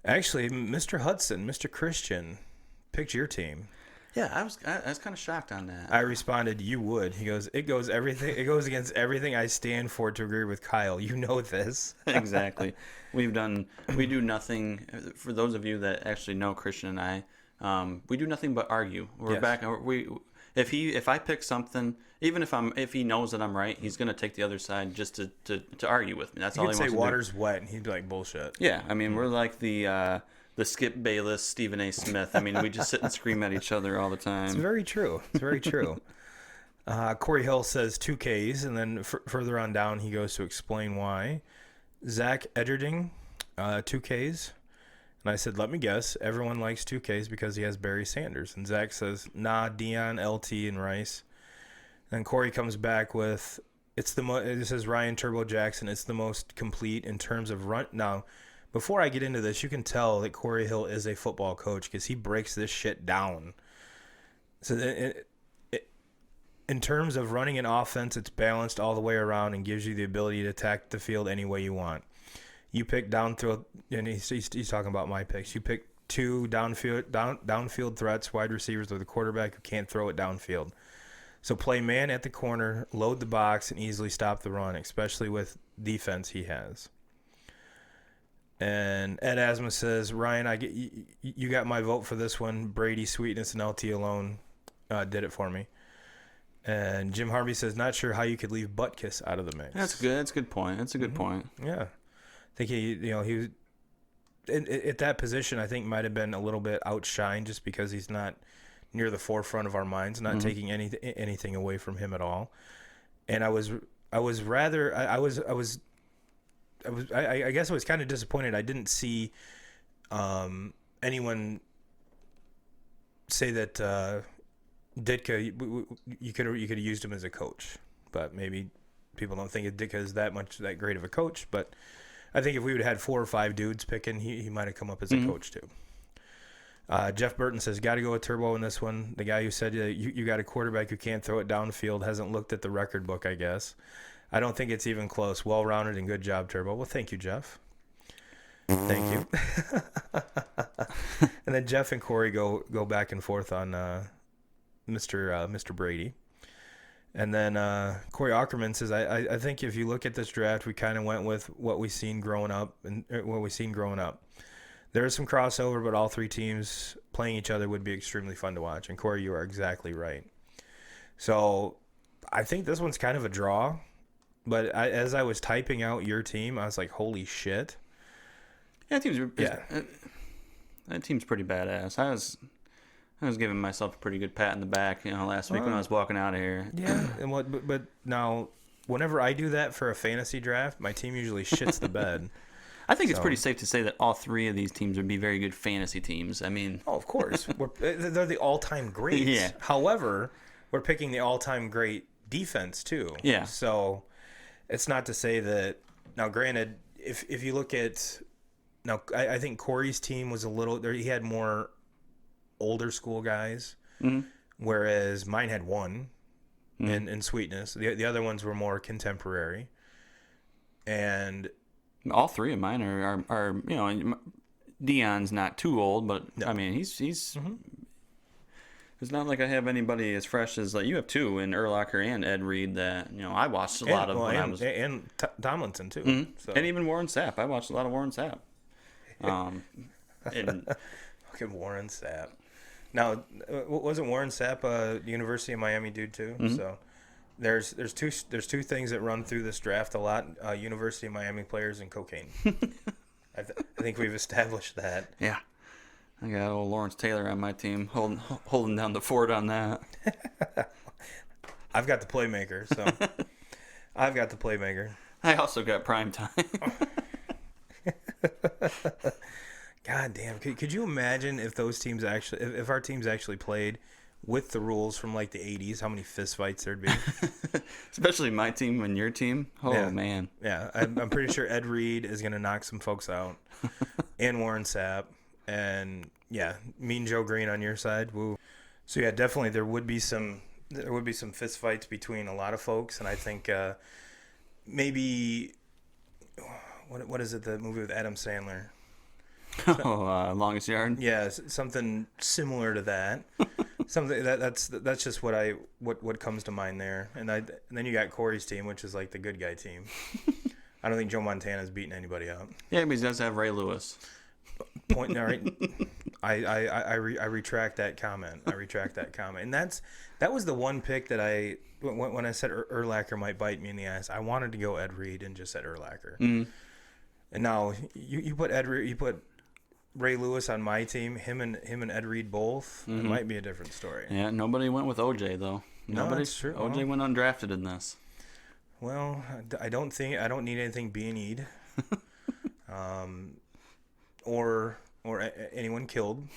actually, Mr. Hudson, Mr. Christian, picked your team. Yeah, I was kind of shocked on that. I responded, "You would." He goes, It goes against everything I stand for to agree with Kyle. You know this." Exactly. We do nothing. For those of you that actually know Christian and I, we do nothing but argue. We're Yes. back. If I pick something, even if he knows that I'm right, he's gonna take the other side just to argue with me. That's all he wants to do. He'd say water's wet, and he'd be like, "Bullshit." Yeah, I mean, we're like the Skip Bayless, Stephen A. Smith. I mean, we just sit and scream at each other all the time. It's very true. It's very true. Corey Hill says 2Ks, and then further on down, he goes to explain why. Zach Edgerding, 2Ks. And I said, let me guess, everyone likes 2Ks because he has Barry Sanders. And Zach says, nah, Dion, LT, and Rice. And then Corey comes back with, this is Ryan Turbo Jackson. It's the most complete in terms of run. Now, before I get into this, you can tell that Corey Hill is a football coach because he breaks this shit down. So in terms of running an offense, it's balanced all the way around and gives you the ability to attack the field any way you want. You pick downfield, and he's talking about my picks. You pick two downfield threats, wide receivers with a quarterback who can't throw it downfield. So play man at the corner, load the box, and easily stop the run, especially with defense he has. And Ed Asma says, Ryan, you got my vote for this one. Brady, Sweetness, and LT alone did it for me. And Jim Harvey says, not sure how you could leave Butkus out of the mix. That's good. That's a good point. That's a good point. Yeah. I think he was at that position. I think might have been a little bit outshined just because he's not near the forefront of our minds. Not taking anything away from him at all. And I guess I was kind of disappointed. I didn't see anyone say that Ditka you could have used him as a coach, but maybe people don't think Ditka is that great of a coach. But I think if we would have had 4 or 5 dudes picking, he might have come up as a coach too. Jeff Burton says, got to go with Turbo in this one. The guy who said you got a quarterback who can't throw it downfield hasn't looked at the record book, I guess. I don't think it's even close. Well-rounded and good job, Turbo. Well, thank you, Jeff. Thank you. And then Jeff and Corey go back and forth on Mr. Brady. And then Corey Ackerman says, I think if you look at this draft, we kind of went with what we've seen growing up. There is some crossover, but all 3 teams playing each other would be extremely fun to watch. And Corey, you are exactly right. So I think this one's kind of a draw. But as I was typing out your team, I was like, holy shit. Yeah, that team's pretty badass. I was giving myself a pretty good pat in the back, last week when I was walking out of here. Yeah, but now, whenever I do that for a fantasy draft, my team usually shits the bed. I think it's pretty safe to say that all 3 of these teams would be very good fantasy teams. I mean, of course, they're the all-time greats. Yeah. However, we're picking the all-time great defense too. Yeah. So it's not to say that. Now, granted, if you look at I think Corey's team was a little. He had more older school guys, whereas mine had one in Sweetness. The other ones were more contemporary. And all 3 of mine are Dion's not too old, but no. I mean he's it's not like I have anybody as fresh as you have 2 in Urlacher and Ed Reed that I watched a lot of when I was and Tomlinson too, so. And even Warren Sapp. I watched a lot of Warren Sapp. Fucking Warren Sapp. Now, wasn't Warren Sapp a University of Miami dude too? So there's two things that run through this draft a lot: University of Miami players and cocaine. I think we've established that. Yeah. I got old Lawrence Taylor on my team, holding down the fort on that. I've got the playmaker, so I've got the playmaker. I also got prime time. God damn! Could you imagine if those teams actually, if our teams actually played with the rules from like the '80s? How many fistfights there'd be? Especially my team and your team. Oh Yeah. man. Yeah, I'm pretty sure Ed Reed is gonna knock some folks out, and Warren Sapp, and yeah, Mean Joe Green on your side. Woo. So yeah, definitely there would be some fistfights between a lot of folks, and I think maybe what is it, the movie with Adam Sandler? Oh, Longest Yard. Yeah, something similar to that. Something that's just what comes to mind there. And then you got Corey's team, which is like the good guy team. I don't think Joe Montana's beating anybody up. Yeah, but he does have Ray Lewis. Point. All right, I retract that comment. And that was the one pick that when I said Urlacher might bite me in the ass. I wanted to go Ed Reed and just said Urlacher. Mm-hmm. And now you put Ray Lewis on my team, him and Ed Reed both. Mm-hmm. It might be a different story. Yeah, nobody went with OJ though. No, that's true. OJ went undrafted in this. Well, I don't need anything being or anyone killed.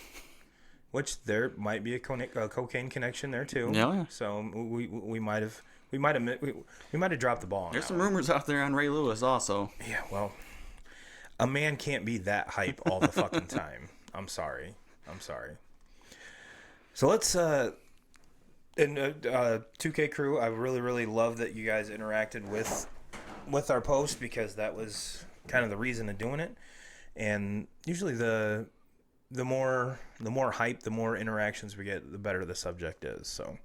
Which there might be a cocaine connection there too. Yeah. So we might have dropped the ball. There's some rumors out there on Ray Lewis also. Yeah, well, a man can't be that hype all the fucking time. I'm sorry. So let's 2K crew, I really love that you guys interacted with our post, because that was kind of the reason of doing it. And usually the more hype, the more interactions we get, the better the subject is. So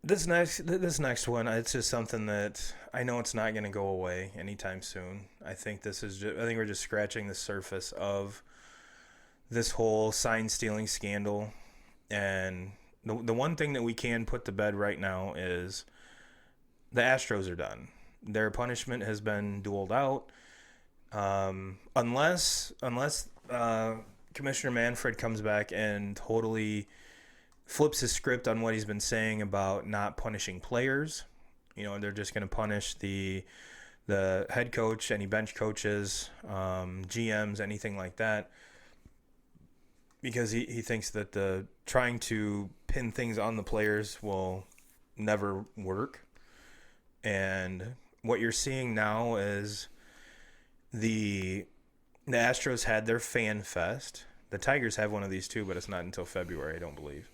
this next one, it's just something that I know it's not going to go away anytime soon. I think we're just scratching the surface of this whole sign stealing scandal. And the one thing that we can put to bed right now is the Astros are done. Their punishment has been doled out. Unless Commissioner Manfred comes back and totally flips his script on what he's been saying about not punishing players. They're just going to punish the head coach, any bench coaches, GMs, anything like that, because he thinks that the trying to pin things on the players will never work. And what you're seeing now is the Astros had their fan fest. The Tigers have one of these too, but it's not until February, I don't believe.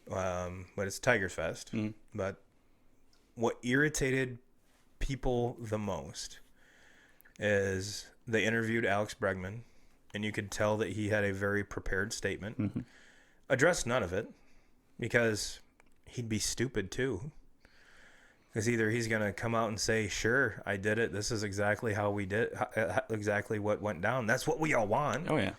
But it's Tigers Fest. Mm-hmm. But what irritated people the most is they interviewed Alex Bregman, and you could tell that he had a very prepared statement. Mm-hmm. Addressed none of it, because he'd be stupid too. Because either he's going to come out and say, sure, I did it. This is exactly how we did, exactly what went down. That's what we all want. Oh, yeah.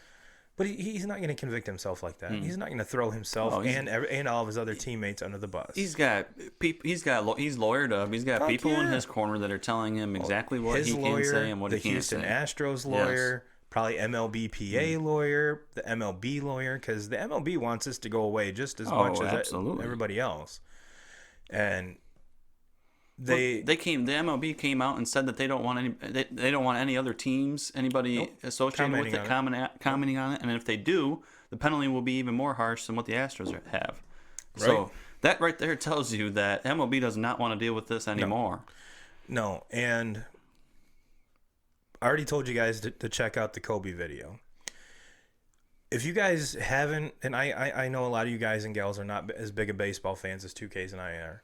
But he's not going to convict himself like that. He's not going to throw himself and all of his other teammates under the bus. He's lawyered up. He's got people in his corner that are telling him exactly what he can say and what he can't say. The Houston Astros lawyer, probably MLB PA lawyer, the MLB lawyer, because the MLB wants this to go away just as much as everybody else. And the MLB came out and said that they don't want any other teams, anybody associated with it, commenting on it, and if they do, the penalty will be even more harsh than what the Astros have. Right. So that right there tells you that MLB does not want to deal with this anymore. No, and I already told you guys to check out the Kobe video. If you guys haven't, and I know a lot of you guys and gals are not as big of baseball fans as 2Ks and I are.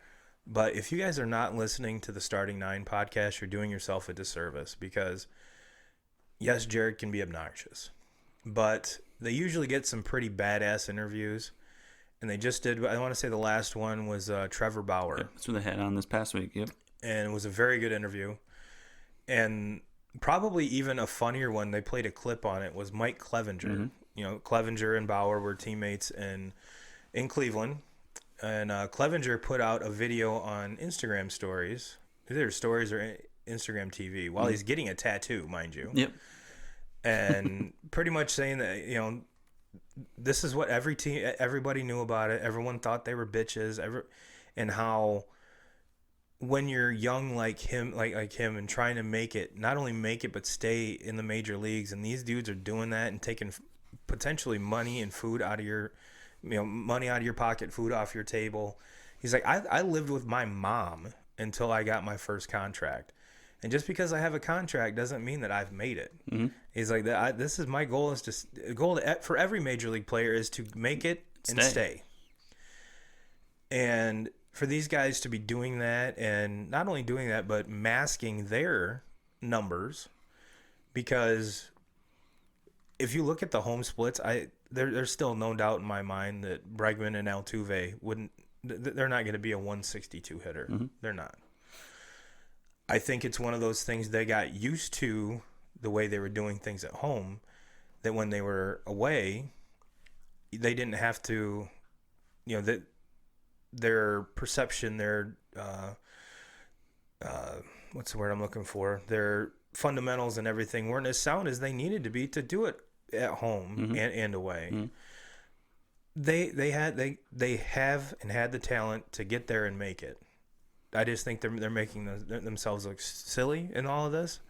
But if you guys are not listening to the Starting Nine podcast, you're doing yourself a disservice, because, yes, Jared can be obnoxious, but they usually get some pretty badass interviews, and they just did, I want to say the last one was Trevor Bauer. Yep, that's what they had on this past week, yep. And it was a very good interview, and probably even a funnier one, they played a clip on it, was Mike Clevenger. Mm-hmm. Clevenger and Bauer were teammates in Cleveland. And Clevenger put out a video on Instagram stories, either stories or Instagram TV, while he's getting a tattoo, mind you. Yep. and pretty much saying that, this is what everybody knew about it. Everyone thought they were bitches. And how when you're young like him, like him, and trying to make it, not only make it but stay in the major leagues, and these dudes are doing that and taking potentially money and food out of your, money out of your pocket, food off your table. He's like, I lived with my mom until I got my first contract. And just because I have a contract doesn't mean that I've made it. Mm-hmm. He's like, this is my goal. Is just for every major league player is to make it and stay. And for these guys to be doing that, and not only doing that, but masking their numbers, because if you look at the home splits, there's still no doubt in my mind that Bregman and Altuve they're not going to be a 162 hitter. Mm-hmm. They're not. I think it's one of those things they got used to the way they were doing things at home, that when they were away, they didn't have to, that their perception, their, what's the word I'm looking for? Their fundamentals and everything weren't as sound as they needed to be to do it at home mm-hmm. and away. Mm-hmm. They have and had the talent to get there and make it. I just think they're making themselves look silly in all of this,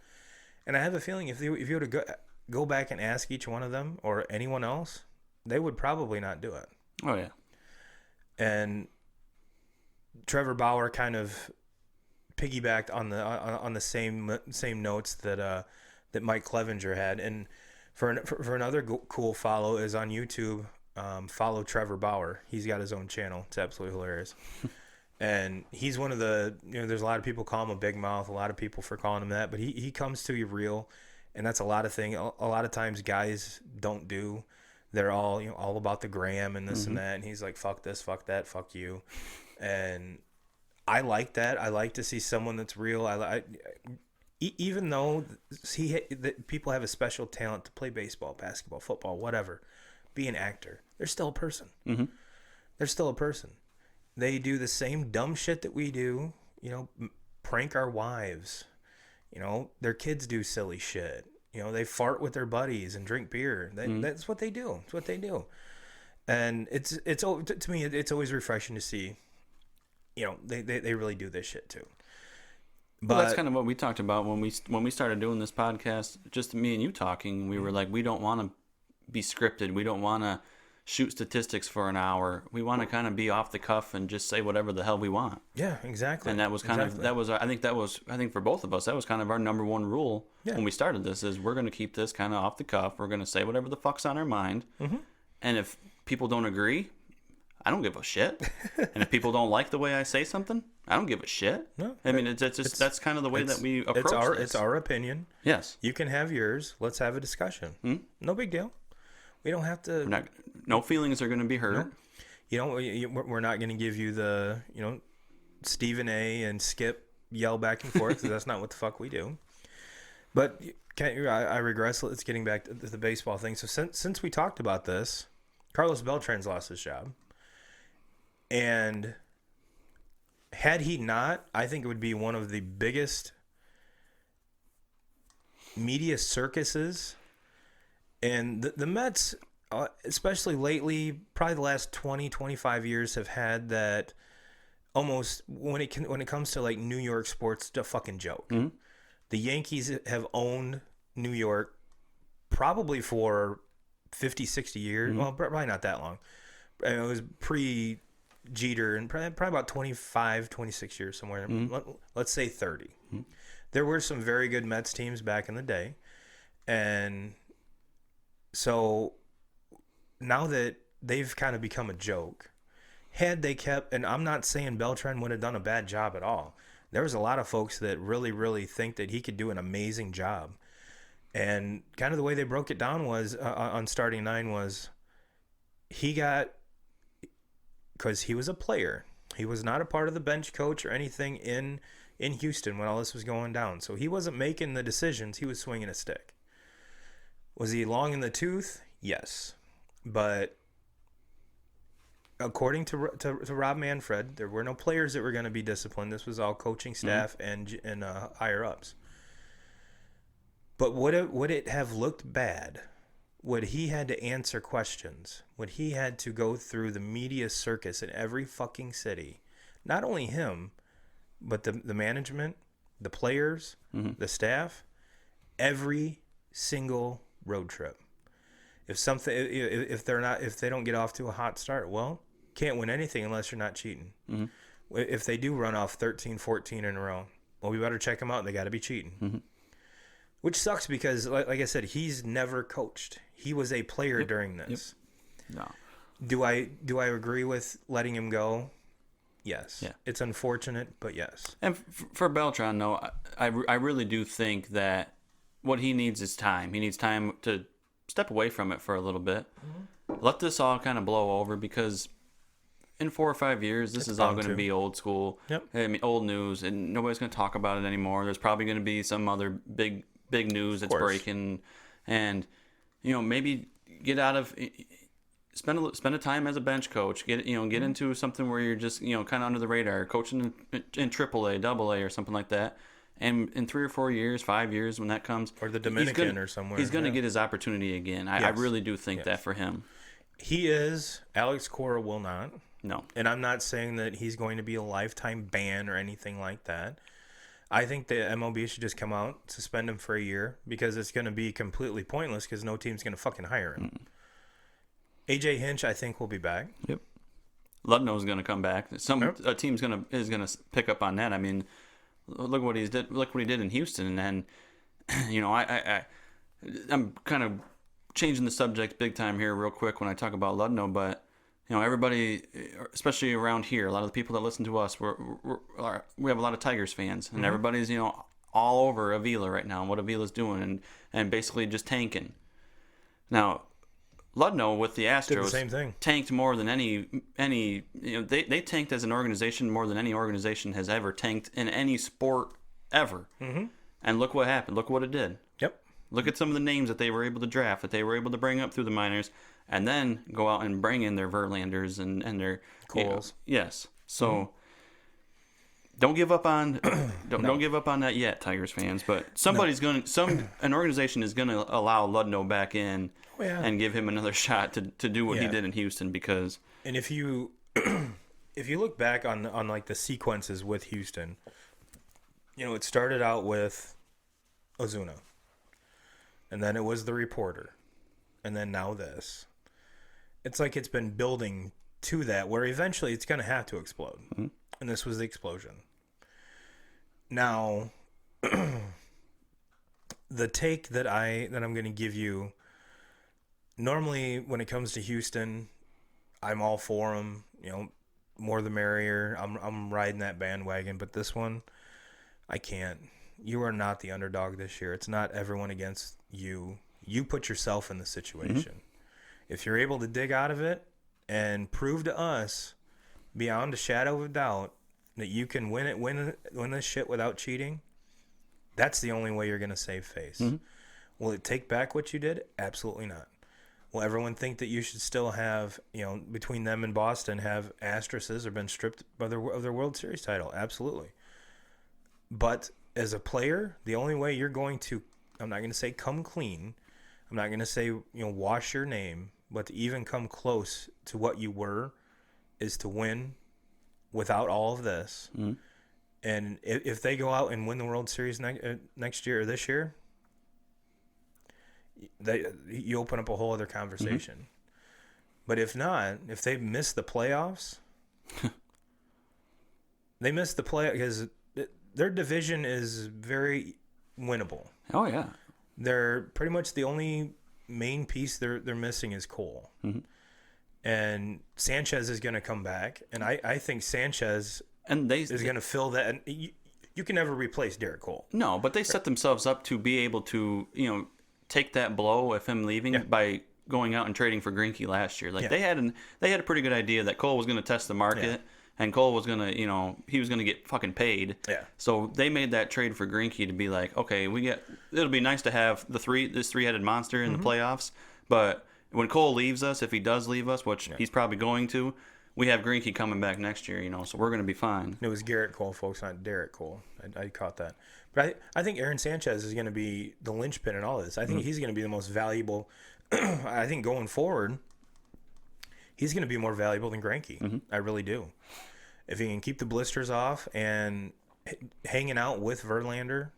and I have a feeling if you were to go back and ask each one of them or anyone else, they would probably not do it. Oh yeah. And Trevor Bauer kind of piggybacked on the same notes that Mike Clevenger had, and for another cool follow is on YouTube. Follow Trevor Bauer. He's got his own channel. It's absolutely hilarious. And he's one of the, there's a lot of people call him a big mouth, a lot of people for calling him that, but he comes to you real, and that's a lot of times guys don't do. They're all, all about the gram and this mm-hmm. and that, and he's like, fuck this, fuck that, fuck you. And I like that. I like to see someone that's real. Even though people have a special talent to play baseball, basketball, football, whatever, be an actor, they're still a person. Mm-hmm. They're still a person. They do the same dumb shit that we do, prank our wives. Their kids do silly shit. They fart with their buddies and drink beer. That's what they do. It's what they do. And it's to me, it's always refreshing to see, they really do this shit too. But that's kind of what we talked about when we started doing this podcast, just me and you talking. We were like, we don't want to be scripted. We don't want to shoot statistics for an hour. We want to kind of be off the cuff and just say whatever the hell we want. Yeah, exactly. And that was kind of, I think for both of us, that was kind of our number one rule when we started this, is we're going to keep this kind of off the cuff. We're going to say whatever the fuck's on our mind. Mm-hmm. And if people don't agree, I don't give a shit. And if people don't like the way I say something, I don't give a shit. No, I mean, it's that's kind of the way that we approach this. It's our opinion. Yes. You can have yours. Let's have a discussion. Mm-hmm. No big deal. We don't have to. No feelings are going to be hurt. No. We're not going to give you the, Stephen A. and Skip yell back and forth. That's not what the fuck we do. But I regress. It's getting back to the baseball thing. So since we talked about this, Carlos Beltran's lost his job. And had he not, I think it would be one of the biggest media circuses. And the Mets, especially lately, probably the last 20, 25 years, have had that almost, when it comes to like New York sports, a fucking joke. Mm-hmm. The Yankees have owned New York probably for 50, 60 years. Mm-hmm. Well, probably not that long. It was pre-Jeter, and probably about 25, 26 years somewhere. Mm-hmm. Let's say 30. Mm-hmm. There were some very good Mets teams back in the day. And so now that they've kind of become a joke, had they kept, and I'm not saying Beltran would have done a bad job at all. There was a lot of folks that really, really think that he could do an amazing job. And kind of the way they broke it down was, on Starting Nine, was he got, because he was a player. He was not a part of the bench coach or anything in Houston when all this was going down. So he wasn't making the decisions. He was swinging a stick. Was he long in the tooth? Yes. But according to Rob Manfred, there were no players that were going to be disciplined. This was all coaching staff and higher ups. But would it have looked bad? Would he had to answer questions? Would he had to go through the media circus in every fucking city? Not only him, but the management, the players, the staff, every single road trip. If they don't get off to a hot start, well, can't win anything unless you're not cheating. If they do run off 13, 14 in a row, well, we better check them out. They got to be cheating. Which sucks because, like I said, he's never coached. He was a player during this. No. Do I agree with letting him go? Yes. Yeah. It's unfortunate, but yes. And for Beltran, though, I really do think that what he needs is time. He needs time to step away from it for a little bit. Let this all kind of blow over, because in 4 or 5 years, this is all going to be old school. Yep. I mean, old news, and nobody's going to talk about it anymore. There's probably going to be some other big news that's breaking, and maybe get out of spend a time as a bench coach. Get into something where you're just kind of under the radar, coaching in AAA, AA, or something like that. And in 3 or 4 years, 5 years, when that comes, or the Dominican or somewhere, he's going to get his opportunity again. I really do think that for him. He is. Alex Cora will not. No. And I'm not saying that he's going to be a lifetime ban or anything like that. I think the MLB should just come out, suspend him for a year, because it's going to be completely pointless because no team's going to fucking hire him. AJ Hinch, I think, will be back. Yep. Ludnow's going to come back. A team's is going to pick up on that. I mean, look what he did in Houston, and I'm kind of changing the subject big time here real quick when I talk about Ludnow, but everybody, especially around here, a lot of the people that listen to us, we have a lot of Tigers fans, and everybody's all over Avila right now and what Avila's doing, and basically just tanking. Now, Ludnow with the Astros did the same thing. Tanked more than any they tanked as an organization more than any organization has ever tanked in any sport ever. And look what happened. Look what it did. Yep. Look at some of the names that they were able to draft, that they were able to bring up through the minors, and then go out and bring in their Verlanders and their Coles. Yes. So don't give up on don't give up on that yet, Tigers fans. But an organization is gonna allow Ludnow back in and give him another shot to do what he did in Houston, because. And if you look back on like the sequences with Houston, it started out with Ozuna, and then it was the reporter, and then now this. It's like it's been building to that, where eventually it's going to have to explode. And this was the explosion. Now, the take that I'm going to give you, normally when it comes to Houston, I'm all for them. More the merrier. I'm riding that bandwagon, but this one, I can't. You are not the underdog this year. It's not everyone against you. You put yourself in the situation. If you're able to dig out of it and prove to us beyond a shadow of a doubt that you can win this shit without cheating, that's the only way you're going to save face. Will it take back what you did? Absolutely not. Will everyone think that you should still have, between them and Boston, have asterisks or been stripped of their World Series title? Absolutely. But as a player, the only way you're going to, I'm not going to say come clean, I'm not going to say, wash your name, but to even come close to what you were is to win without all of this. And if they go out and win the World Series next year or this year, you open up a whole other conversation. But if not, if they miss the playoffs, they miss the play because their division is very winnable. Oh yeah, they're pretty much the only main piece they're missing is Cole. And Sanchez is going to come back, and I think Sanchez is going to fill that. And you can never replace Derek Cole. No, but they set themselves up to be able to take that blow of him leaving by going out and trading for Greinke last year. Like they had a pretty good idea that Cole was going to test the market, and Cole was going to he was going to get fucking paid. Yeah. So they made that trade for Greinke to be like, okay, it'll be nice to have this three-headed monster in the playoffs, but when Cole leaves us, if he does leave us, which he's probably going to, we have Greinke coming back next year, so we're going to be fine. It was Garrett Cole, folks, not Derek Cole. I caught that. But I think Aaron Sanchez is going to be the linchpin in all this. I think he's going to be the most valuable. I think going forward, he's going to be more valuable than Greinke. I really do. If he can keep the blisters off and hanging out with Verlander,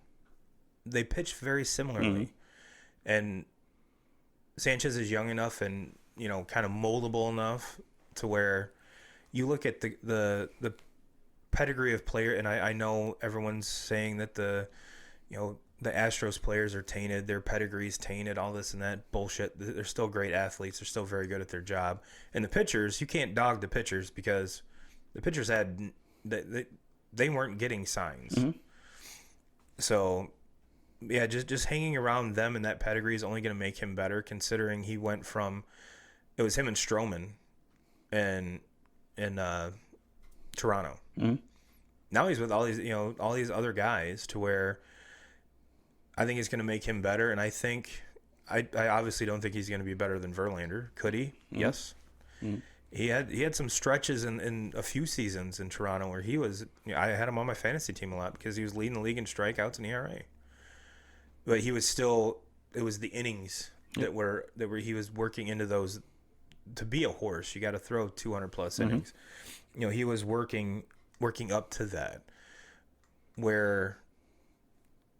they pitch very similarly. And Sanchez is young enough and, kind of moldable enough to where you look at the pedigree of player, and I know everyone's saying that the Astros players are tainted, their pedigree's tainted, all this and that bullshit. They're still great athletes. They're still very good at their job. And the pitchers, you can't dog the pitchers because the pitchers they weren't getting signs. So, yeah, just hanging around them and that pedigree is only going to make him better, considering he went from it was him and Stroman in Toronto. Now he's with all these other guys to where I think it's going to make him better. And I think I obviously don't think he's going to be better than Verlander. Could he? Yes. He had some stretches in a few seasons in Toronto where he was. I had him on my fantasy team a lot because he was leading the league in strikeouts and ERA. But he was still. It was the innings that were he was working into those. To be a horse, you got to throw 200 plus innings. He was working up to that. Where,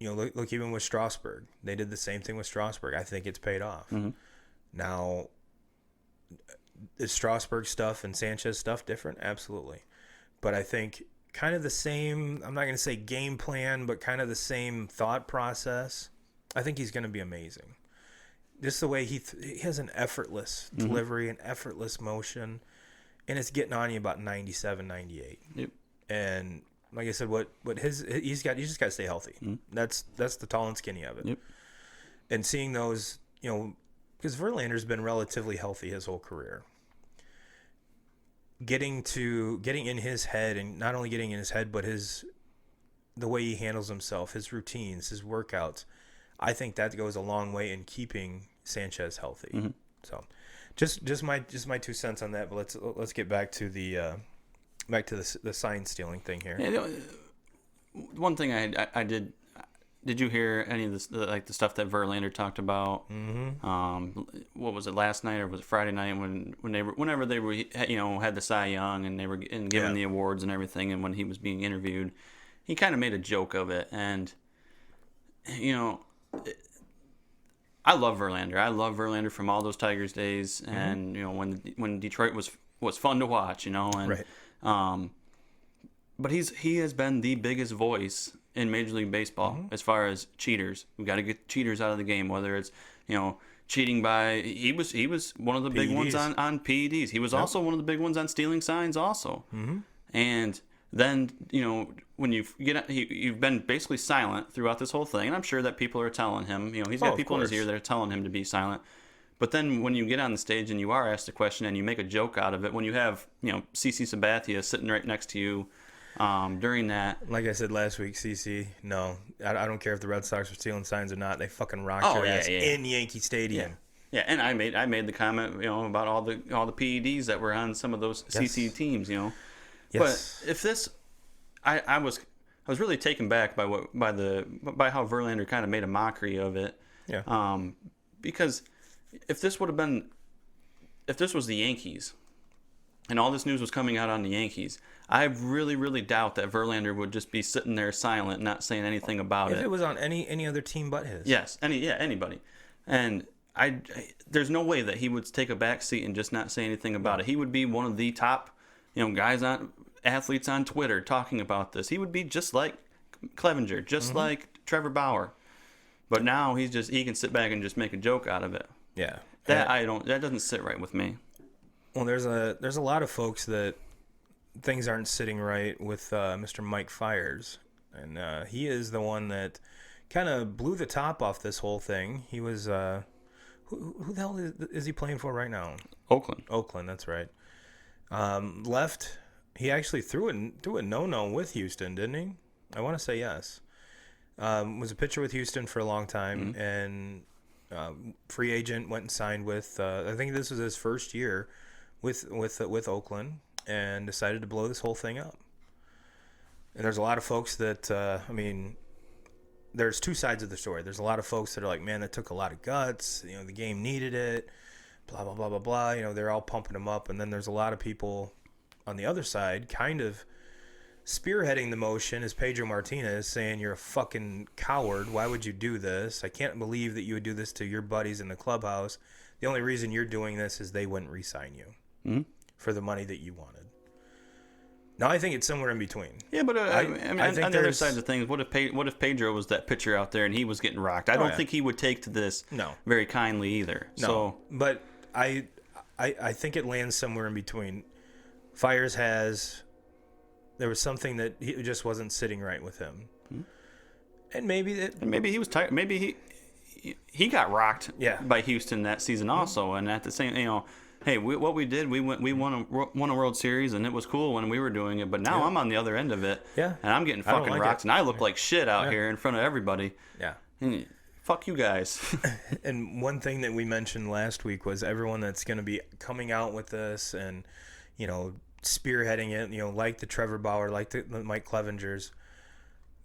look even with Strasburg, they did the same thing with Strasburg. I think it's paid off. Now, is Strasburg stuff and Sanchez stuff different? Absolutely, but I think kind of the same. I'm not going to say game plan, but kind of the same thought process. I think he's going to be amazing. Just the way he has an effortless delivery, an effortless motion, and it's getting on you about 97, 98. Yep. And like I said, what you just got to stay healthy. That's the tall and skinny of it. Yep. And seeing those, because Verlander's been relatively healthy his whole career. Getting in his head, and not only getting in his head, but the way he handles himself, his routines, his workouts. I think that goes a long way in keeping Sanchez healthy. So, just my 2 cents on that. But let's get back to the sign stealing thing here. Yeah, one thing I did. Did you hear any of this, like the stuff that Verlander talked about? What was it, last night or was it Friday night whenever they were had the Cy Young and they were given the awards and everything, and when he was being interviewed, he kind of made a joke of it, and I love Verlander. I love Verlander from all those Tigers days, and when Detroit was fun to watch, and right. But he has been the biggest voice in Major League Baseball as far as cheaters. We got to get cheaters out of the game, whether it's cheating by he was one of the big ones on PEDs. He was also one of the big ones on stealing signs also. And then when you've been basically silent throughout this whole thing, and I'm sure that people are telling him, he's got people in his ear that are telling him to be silent. But then when you get on the stage and you are asked a question and you make a joke out of it, when you have CC Sabathia sitting right next to you during that, like I said last week, CC, no, I don't care if the Red Sox are stealing signs or not. They fucking rocked your ass in Yankee Stadium. Yeah, and I made the comment, about all the PEDs that were on some of those CC teams, Yes. But if this, I was really taken back by how Verlander kind of made a mockery of it. Yeah. Because if this was the Yankees, and all this news was coming out on the Yankees, I really, really doubt that Verlander would just be sitting there silent, not saying anything about it. If it was on any other team but his. Yes, anybody. And there's no way that he would take a back seat and just not say anything about it. He would be one of the top, athletes on Twitter talking about this. He would be just like Clevenger, just like Trevor Bauer. But now he can sit back and just make a joke out of it. Yeah. That doesn't sit right with me. Well, there's a lot of folks that things aren't sitting right with Mr. Mike Fiers, and he is the one that kind of blew the top off this whole thing. He was who the hell is he playing for right now? Oakland, that's right. Left. He actually threw a no-no with Houston, didn't he? I want to say yes. Was a pitcher with Houston for a long time, and free agent, went and signed with. I think this was his first year with Oakland. and decided to blow this whole thing up. And there's a lot of folks that, there's two sides of the story. There's a lot of folks that are like, man, that took a lot of guts. The game needed it, blah, blah, blah, blah, blah. They're all pumping him up. And then there's a lot of people on the other side kind of spearheading the motion is Pedro Martinez saying, you're a fucking coward. Why would you do this? I can't believe that you would do this to your buddies in the clubhouse. The only reason you're doing this is they wouldn't re-sign you for the money that you wanted. Now, I think it's somewhere in between. Yeah, but I mean, on the other side of things, what if Pedro was that pitcher out there and he was getting rocked? I don't think he would take to this very kindly either. No, so, but I think it lands somewhere in between. Fires there was something that he just wasn't sitting right with him, and maybe he was tired. Maybe he got rocked by Houston that season also, and at the same, hey, what we did, we won a World Series, and it was cool when we were doing it. But now I'm on the other end of it, and I'm getting fucking rocked, and I look like shit out here in front of everybody. Yeah, and fuck you guys. And one thing that we mentioned last week was everyone that's going to be coming out with this, and spearheading it, like the Trevor Bauer, like the Mike Clevengers.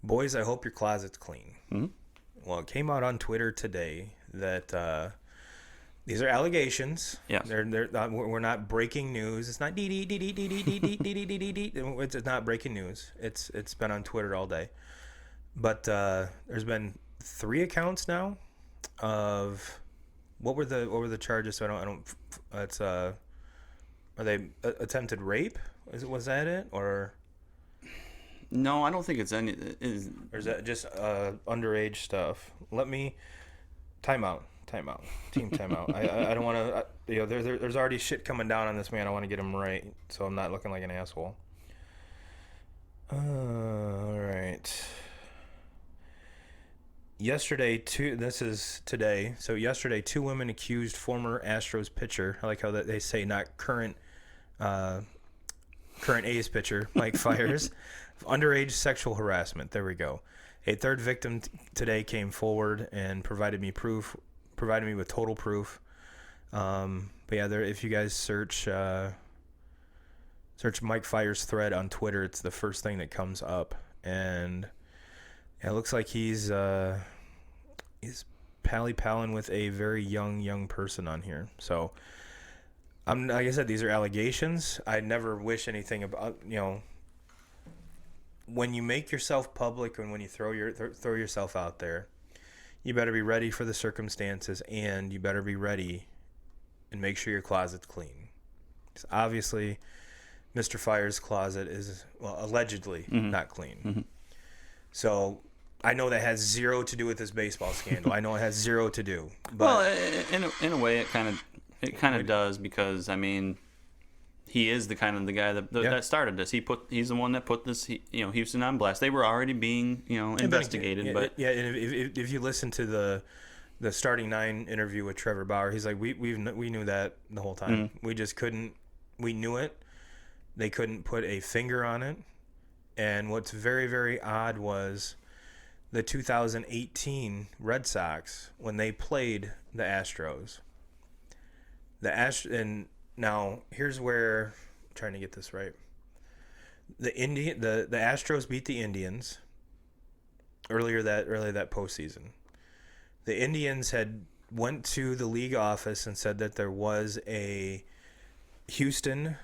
Boys, I hope your closet's clean. Mm-hmm. Well, it came out on Twitter today that these are allegations. Yeah, we're not breaking news. It's not it's not breaking news. It's been on Twitter all day. But there's been 3 accounts now of what were the charges? So I don't. It's Are they attempted rape? Was that it, or? No, I don't think it's any. Or is that just underage stuff? Let me time out. Team time out. I don't want to. There's already shit coming down on this man. I want to get him right, so I'm not looking like an asshole. All right. Yesterday, this is today. So yesterday, 2 women accused former Astros pitcher. I like how they say not current A's pitcher Mike Fiers of underage sexual harassment. There we go. A third victim today came forward and provided me with total proof. But yeah, if you guys search Mike Fiers' thread on Twitter, it's the first thing that comes up, and it looks like he's pally-palling with a very young person on here. So, like I said, these are allegations. I never wish anything about, when you make yourself public and when you throw yourself out there, you better be ready for the circumstances, and you better be ready and make sure your closet's clean. Because obviously, Mr. Fiers' closet is, allegedly not clean. Mm-hmm. So I know that has zero to do with this baseball scandal. I know it has zero to do. But in a way, it kind of does, because he is the guy that started this. He's the one that put this Houston on blast. They were already being investigated, and if you listen to the starting 9 interview with Trevor Bauer, he's like, we knew that the whole time. Mm-hmm. We just couldn't. We knew it. They couldn't put a finger on it. And what's very, very odd was the 2018 Red Sox, when they played the Astros. And now here's where I'm trying to get this right. The Astros beat the Indians earlier that postseason. The Indians had went to the league office and said that there was a Houston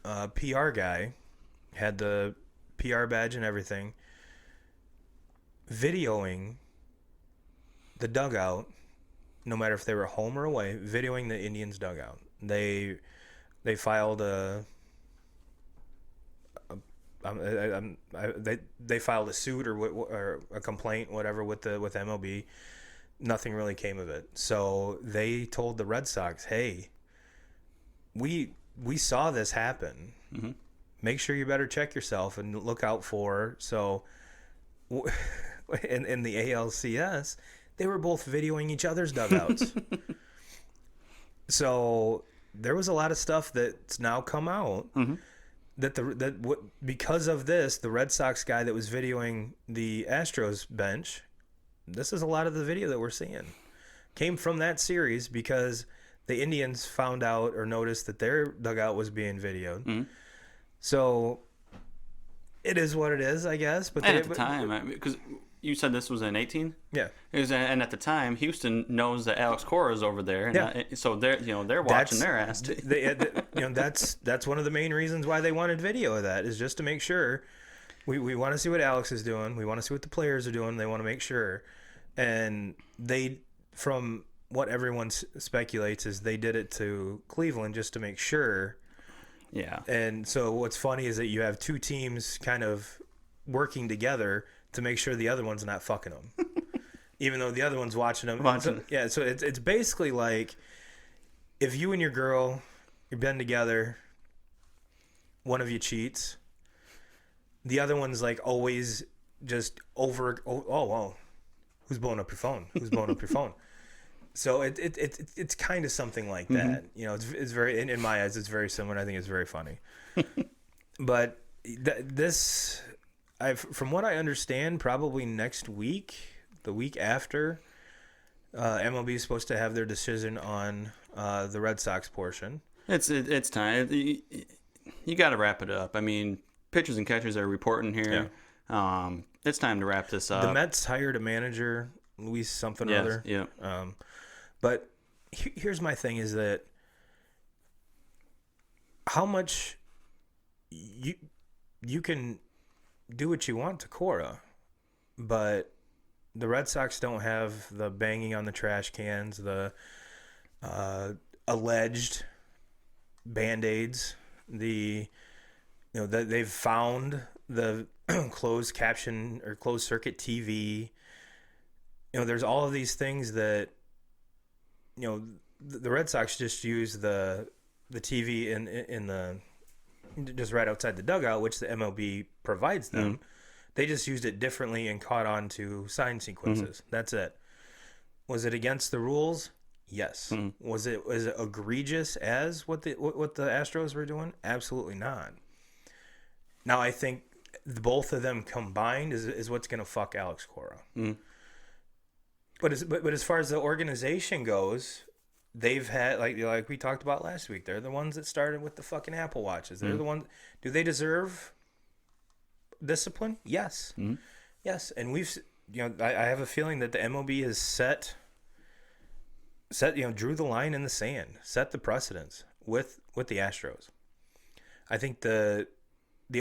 PR guy, had the PR badge and everything, videoing the dugout, no matter if they were home or away, videoing the Indians' dugout. They filed they filed a suit or a complaint, whatever, with MLB. Nothing really came of it. So they told the Red Sox, "Hey, we saw this happen. Mm-hmm. Make sure you better check yourself and look out for." So, in the ALCS, they were both videoing each other's dugouts. So there was a lot of stuff that's now come out. Mm-hmm. Because of this, the Red Sox guy that was videoing the Astros bench, this is a lot of the video that we're seeing came from that series, because the Indians found out or noticed that their dugout was being videoed. Mhm. So it is what it is, I guess. But And at the time, because you said this was in 18, yeah, and at the time, Houston knows that Alex Cora is over there, and Yeah. so they're watching their ass. That's one of the main reasons why they wanted video of that, is just to make sure. We want to see what Alex is doing. We want to see what the players are doing. They want to make sure. And they, from what everyone speculates, is they did it to Cleveland just to make sure. Yeah. And so what's funny is that you have two teams kind of working together to make sure the other one's not fucking them, even though the other one's watching them. So it's basically like if you and your girl, you've been together, one of you cheats, the other one's like always just over. Oh, well, who's blowing up your phone? Who's blowing up your phone? So it's kind of something like that. You know, it's very, in my eyes, it's very similar. I think it's very funny. But from what I understand, probably next week, the week after, MLB is supposed to have their decision on the Red Sox portion. It's time. You got to wrap it up. I mean, pitchers and catchers are reporting here. Yeah. It's time to wrap this up. The Mets hired a manager, Luis something or other. Yeah. But here's my thing: is that how much you can do what you want to Cora, but the Red Sox don't have the banging on the trash cans, the alleged Band-Aids, that they've found the closed caption or closed circuit TV. There's all of these things that the Red Sox just use the TV in the just right outside the dugout, which the MLB provides them. They just used it differently and caught on to sign sequences. That's it. Was it against the rules? Yes. Was it egregious as what the Astros were doing? Absolutely not. Now I think both of them combined is what's going to fuck Alex Cora. But as far as the organization goes, they've had like we talked about last week. They're the ones that started with the fucking Apple Watches. They're the ones. Do they deserve discipline? Yes. Yes. And we've I have a feeling that the MLB has set drew the line in the sand, set the precedence with the Astros. I think the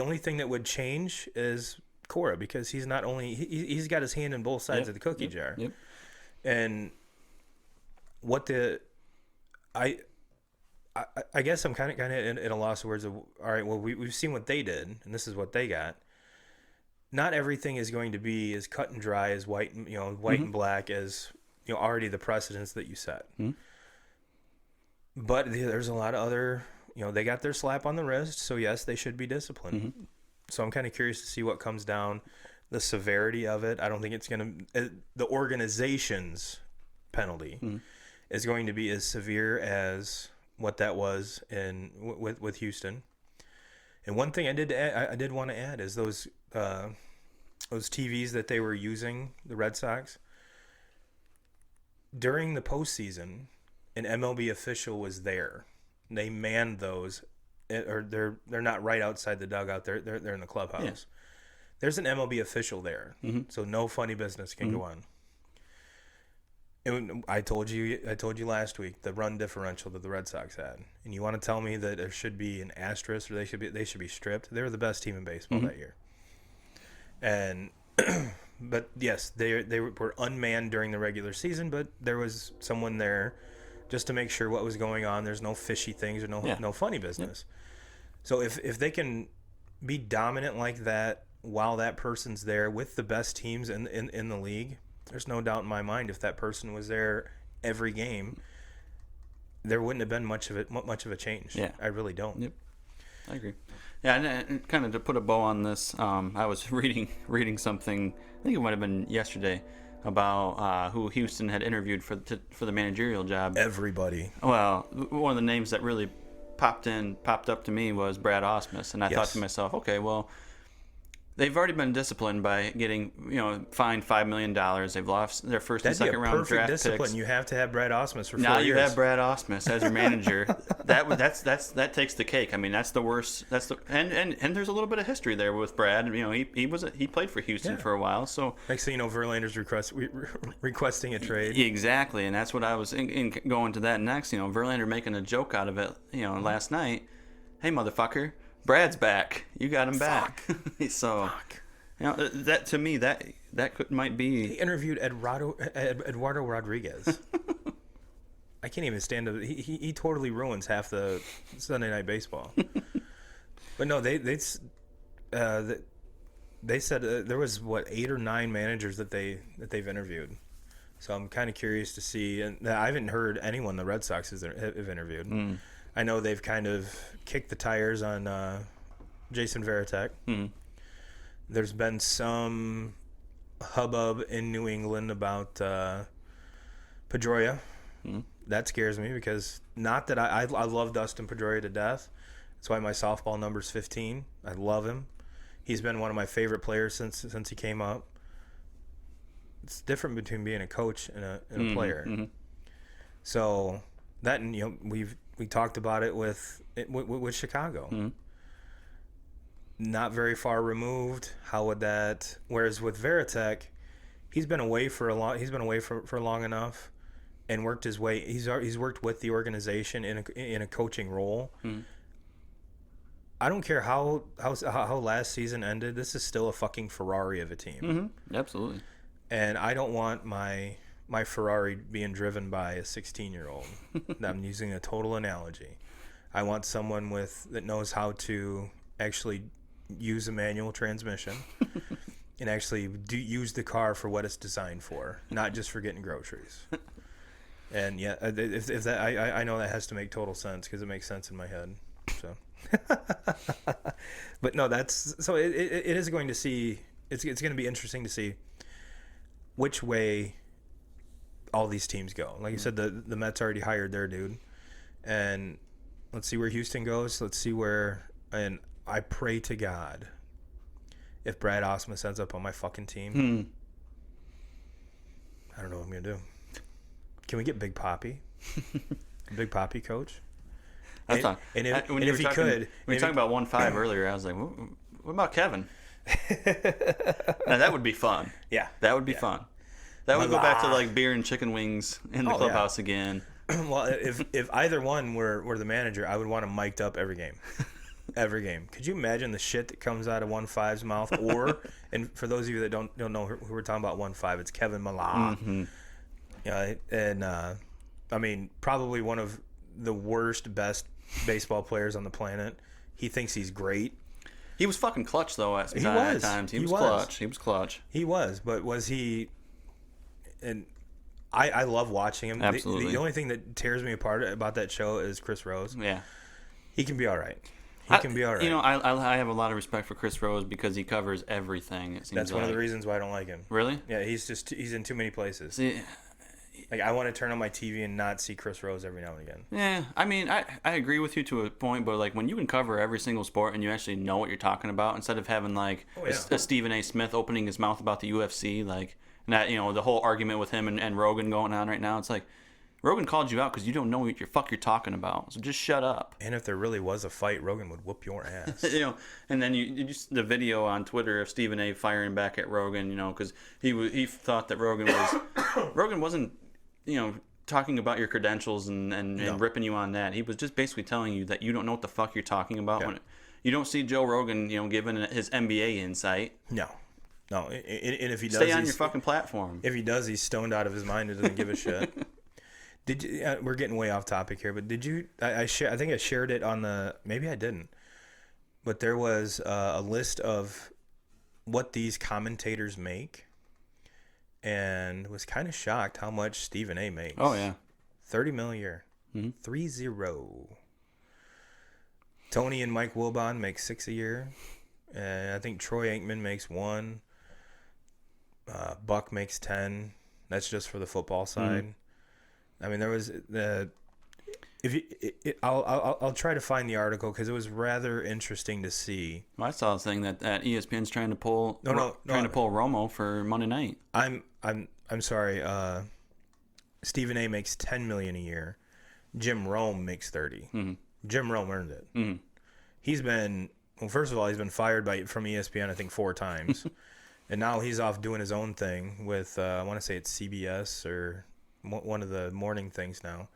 only thing that would change is Cora, because he's not only he's got his hand in both sides of the cookie jar. Yep. And what I guess I'm kind of in a loss of words of, all right, well, we've seen what they did, and this is what they got. Not everything is going to be as cut and dry as white and black as already the precedents that you set. But there's a lot of other, they got their slap on the wrist, so yes, they should be disciplined. So I'm kind of curious to see what comes down, the severity of it. I don't think it's going to, the organization's penalty is going to be as severe as what that was with Houston. And one thing I did want to add is those TVs that they were using, the Red Sox, during the postseason, an MLB official was there. They manned those, or they're not right outside the dugout. They're in the clubhouse. Yeah. There's an MLB official there, so no funny business can go on. And I told you last week the run differential that the Red Sox had, and you want to tell me that there should be an asterisk, or they should be stripped? They were the best team in baseball that year. And but yes, they were unmanned during the regular season, but there was someone there just to make sure what was going on. There's no fishy things or no funny business. So if they can be dominant like that while that person's there with the best teams in the league, there's no doubt in my mind if that person was there every game, there wouldn't have been much of a change. Yeah, I really don't. Yep, I agree. Yeah, and kind of to put a bow on this, I was reading something. I think it might have been yesterday about who Houston had interviewed for the managerial job. Everybody. Well, one of the names that really popped up to me was Brad Ausmus, and I thought to myself, okay, well, They've already been disciplined by getting, fined $5 million. They've lost their first and second round draft discipline. picks. You have to have Brad Osmus for 4 years. Now you have Brad Osmus as your manager. That takes the cake. I mean, that's the worst. And there's a little bit of history there with Brad. He played for Houston for a while. So next thing you know, Verlander's requesting a trade. Exactly, and that's what I was going to that next. Verlander making a joke out of it. Last night. Hey, motherfucker. Brad's back. You got him back. So, that to me that might be. He interviewed Eduardo Rodriguez. I can't even stand it. He totally ruins half the Sunday Night Baseball. But no, they said there was 8 or 9 managers that they've interviewed. So I'm kind of curious to see, and I haven't heard anyone the Red Sox have interviewed. I know they've kind of kicked the tires on Jason Varitek. There's been some hubbub in New England about Pedroia. That scares me because not that I love Dustin Pedroia to death. That's why my softball number's 15. I love him. He's been one of my favorite players since he came up. It's different between being a coach and a player. So that, we talked about it with Chicago. Not very far removed. How would that? Whereas with Varitek, he's been away for long enough, and worked his way. He's worked with the organization in a coaching role. I don't care how last season ended. This is still a fucking Ferrari of a team. Absolutely. And I don't want my Ferrari being driven by a 16-year-old. I'm using a total analogy. I want someone that knows how to actually use a manual transmission and actually use the car for what it's designed for, not just for getting groceries. And yeah, if that, I know that has to make total sense because it makes sense in my head. So, but no, it is going to see. It's going to be interesting to see which way all these teams go. Like you said, the Mets already hired their dude, and let's see where Houston goes. Let's see where, and I pray to God, if Brad Osmus ends up on my fucking team, I don't know what I'm gonna do. Can we get Big Papi? Big Papi coach? When you were talking about 1-5 earlier, I was like, what about Kevin? Now that would be fun. Yeah, that would be fun. That would go back to like beer and chicken wings in the clubhouse again. Well, if either one were the manager, I would want him mic'd up every game. Every game. Could you imagine the shit that comes out of 1-5's mouth? Or, and for those of you that don't know who we're talking about 1-5, it's Kevin Millar. And I mean, probably one of the best baseball players on the planet. He thinks he's great. He was fucking clutch though at times. He was clutch. He was clutch. He was, but was he? And I love watching him. Absolutely. The only thing that tears me apart about that show is Chris Rose. Yeah. He can be all right. He can be all right. I have a lot of respect for Chris Rose because he covers everything. It seems That's one of the reasons why I don't like him. Really? Yeah, he's in too many places. See, like I want to turn on my TV and not see Chris Rose every now and again. Yeah, I mean, I agree with you to a point, but like when you can cover every single sport and you actually know what you're talking about, instead of having like a Stephen A. Smith opening his mouth about the UFC, like that, the whole argument with him and Rogan going on right now, it's like Rogan called you out because you don't know what you're talking about, so just shut up. And if there really was a fight, Rogan would whoop your ass. And then you just the video on Twitter of Stephen A. firing back at Rogan, because he thought that Rogan wasn't talking about your credentials and ripping you on that. He was just basically telling you that you don't know what the fuck you're talking about. Yeah. When you don't see Joe Rogan, giving his NBA insight. No. And if he does, stay on your fucking platform. If he does, he's stoned out of his mind and doesn't give a shit. Did you? We're getting way off topic here, but did you? I think I shared it on the. Maybe I didn't. But there was a list of what these commentators make, and was kind of shocked how much Stephen A. makes. Oh yeah, $30 million a year, 30. Tony and Mike Wilbon make $6 million a year, and I think Troy Aikman makes $1 million. Buck makes $10 million. That's just for the football side. I mean, there was if you, I'll try to find the article because it was rather interesting to see. Well, I saw a thing that ESPN's trying to pull No, to pull Romo for Monday night. I'm sorry. Stephen A makes $10 million a year. Jim Rome makes 30. Mm-hmm. Jim Rome earned it. Mm-hmm. He's been first of all, he's been fired from ESPN I think 4 times, and now he's off doing his own thing with I want to say it's CBS or one of the morning things now.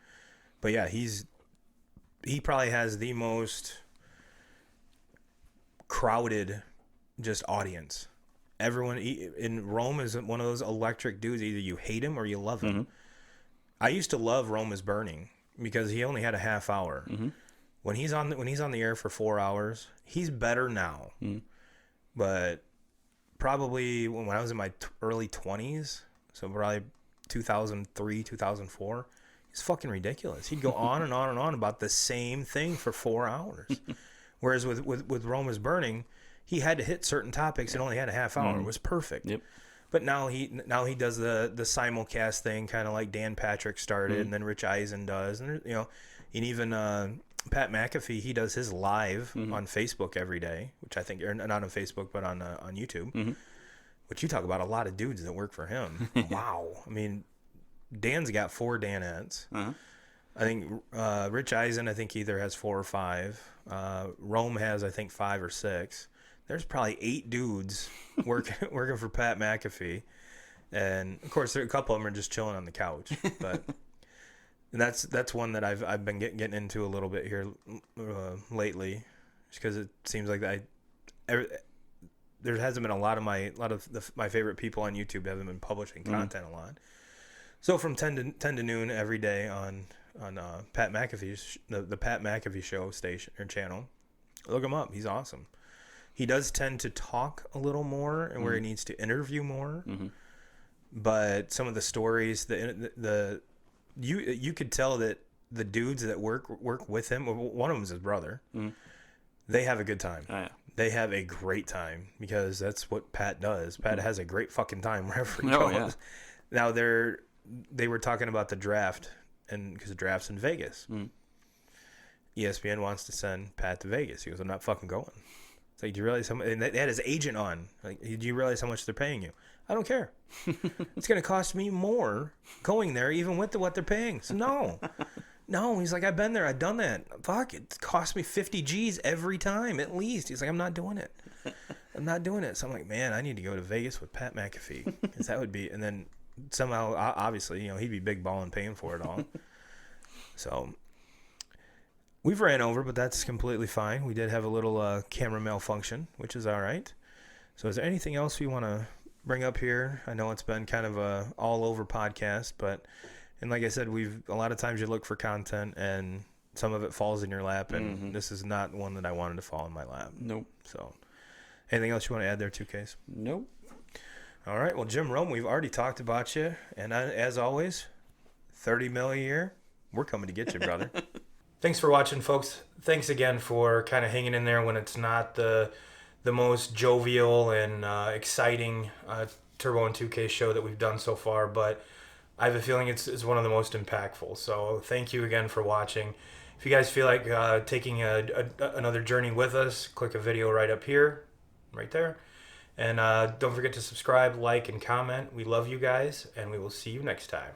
But yeah, he probably has the most crowded just audience. Everyone in Rome is one of those electric dudes. Either you hate him or you love him. Mm-hmm. I used to love Rome is Burning because he only had a half hour. Mm-hmm. When he's on the air for 4 hours, he's better now. Mm-hmm. But probably when I was in my early 20s, so probably 2003, 2004, it's fucking ridiculous. He'd go on and on and on about the same thing for 4 hours. Whereas with Rome is Burning, he had to hit certain topics and only had a half hour. Mm-hmm. It was perfect. Yep. But now he does the simulcast thing, kind of like Dan Patrick started, Mm-hmm. and then Rich Eisen does, and and even Pat McAfee, he does his live on Facebook every day, which I think, or not on Facebook, but on YouTube. Mm-hmm. Which you talk about a lot of dudes that work for him. Wow, I mean, Dan's got 4 Danettes. Uh-huh. I think Rich Eisen, I think either has 4 or 5. Rome has, I think, 5 or 6. There's probably 8 dudes working for Pat McAfee, and of course, a couple of them are just chilling on the couch. But and that's one that I've been getting into a little bit here lately, just because it seems like there hasn't been a lot of my favorite people on YouTube haven't been publishing content a lot. So from 10 to noon every day on Pat McAfee's the Pat McAfee Show station or channel, look him up. He's awesome. He does tend to talk a little more and where he needs to interview more. Mm-hmm. But some of the stories, you could tell that the dudes that work with him, one of them is his brother, they have a good time. Oh, yeah. They have a great time because that's what Pat does. Pat has a great fucking time wherever he Oh, goes. yeah. Now they were talking about the draft, and because the draft's in Vegas. ESPN wants to send Pat to Vegas. He goes, I'm not fucking going. It's like, do you realize and they had his agent on. Like, do you realize how much they're paying you? I don't care. It's going to cost me more going there, even with what they're paying. So no. He's like, I've been there. I've done that. Fuck, it cost me 50 G's every time at least. He's like, I'm not doing it. So I'm like, man, I need to go to Vegas with Pat McAfee. Because that would be, and then somehow, obviously, he'd be big balling paying for it all. So we've ran over, but that's completely fine. We did have a little camera malfunction, which is all right. So is there anything else we want to bring up here? I know it's been kind of a all-over podcast, and like I said, a lot of times you look for content, and some of it falls in your lap, and this is not one that I wanted to fall in my lap. Nope. So anything else you want to add there, 2Ks? Nope. All right. Well, Jim Rome, we've already talked about you, and as always, $30 million a year, we're coming to get you, brother. Thanks for watching, folks. Thanks again for kind of hanging in there when it's not the most jovial and exciting Turbo and 2K show that we've done so far, but I have a feeling it's one of the most impactful. So thank you again for watching. If you guys feel like taking another journey with us, click a video right up here, right there. And don't forget to subscribe, like, and comment. We love you guys, and we will see you next time.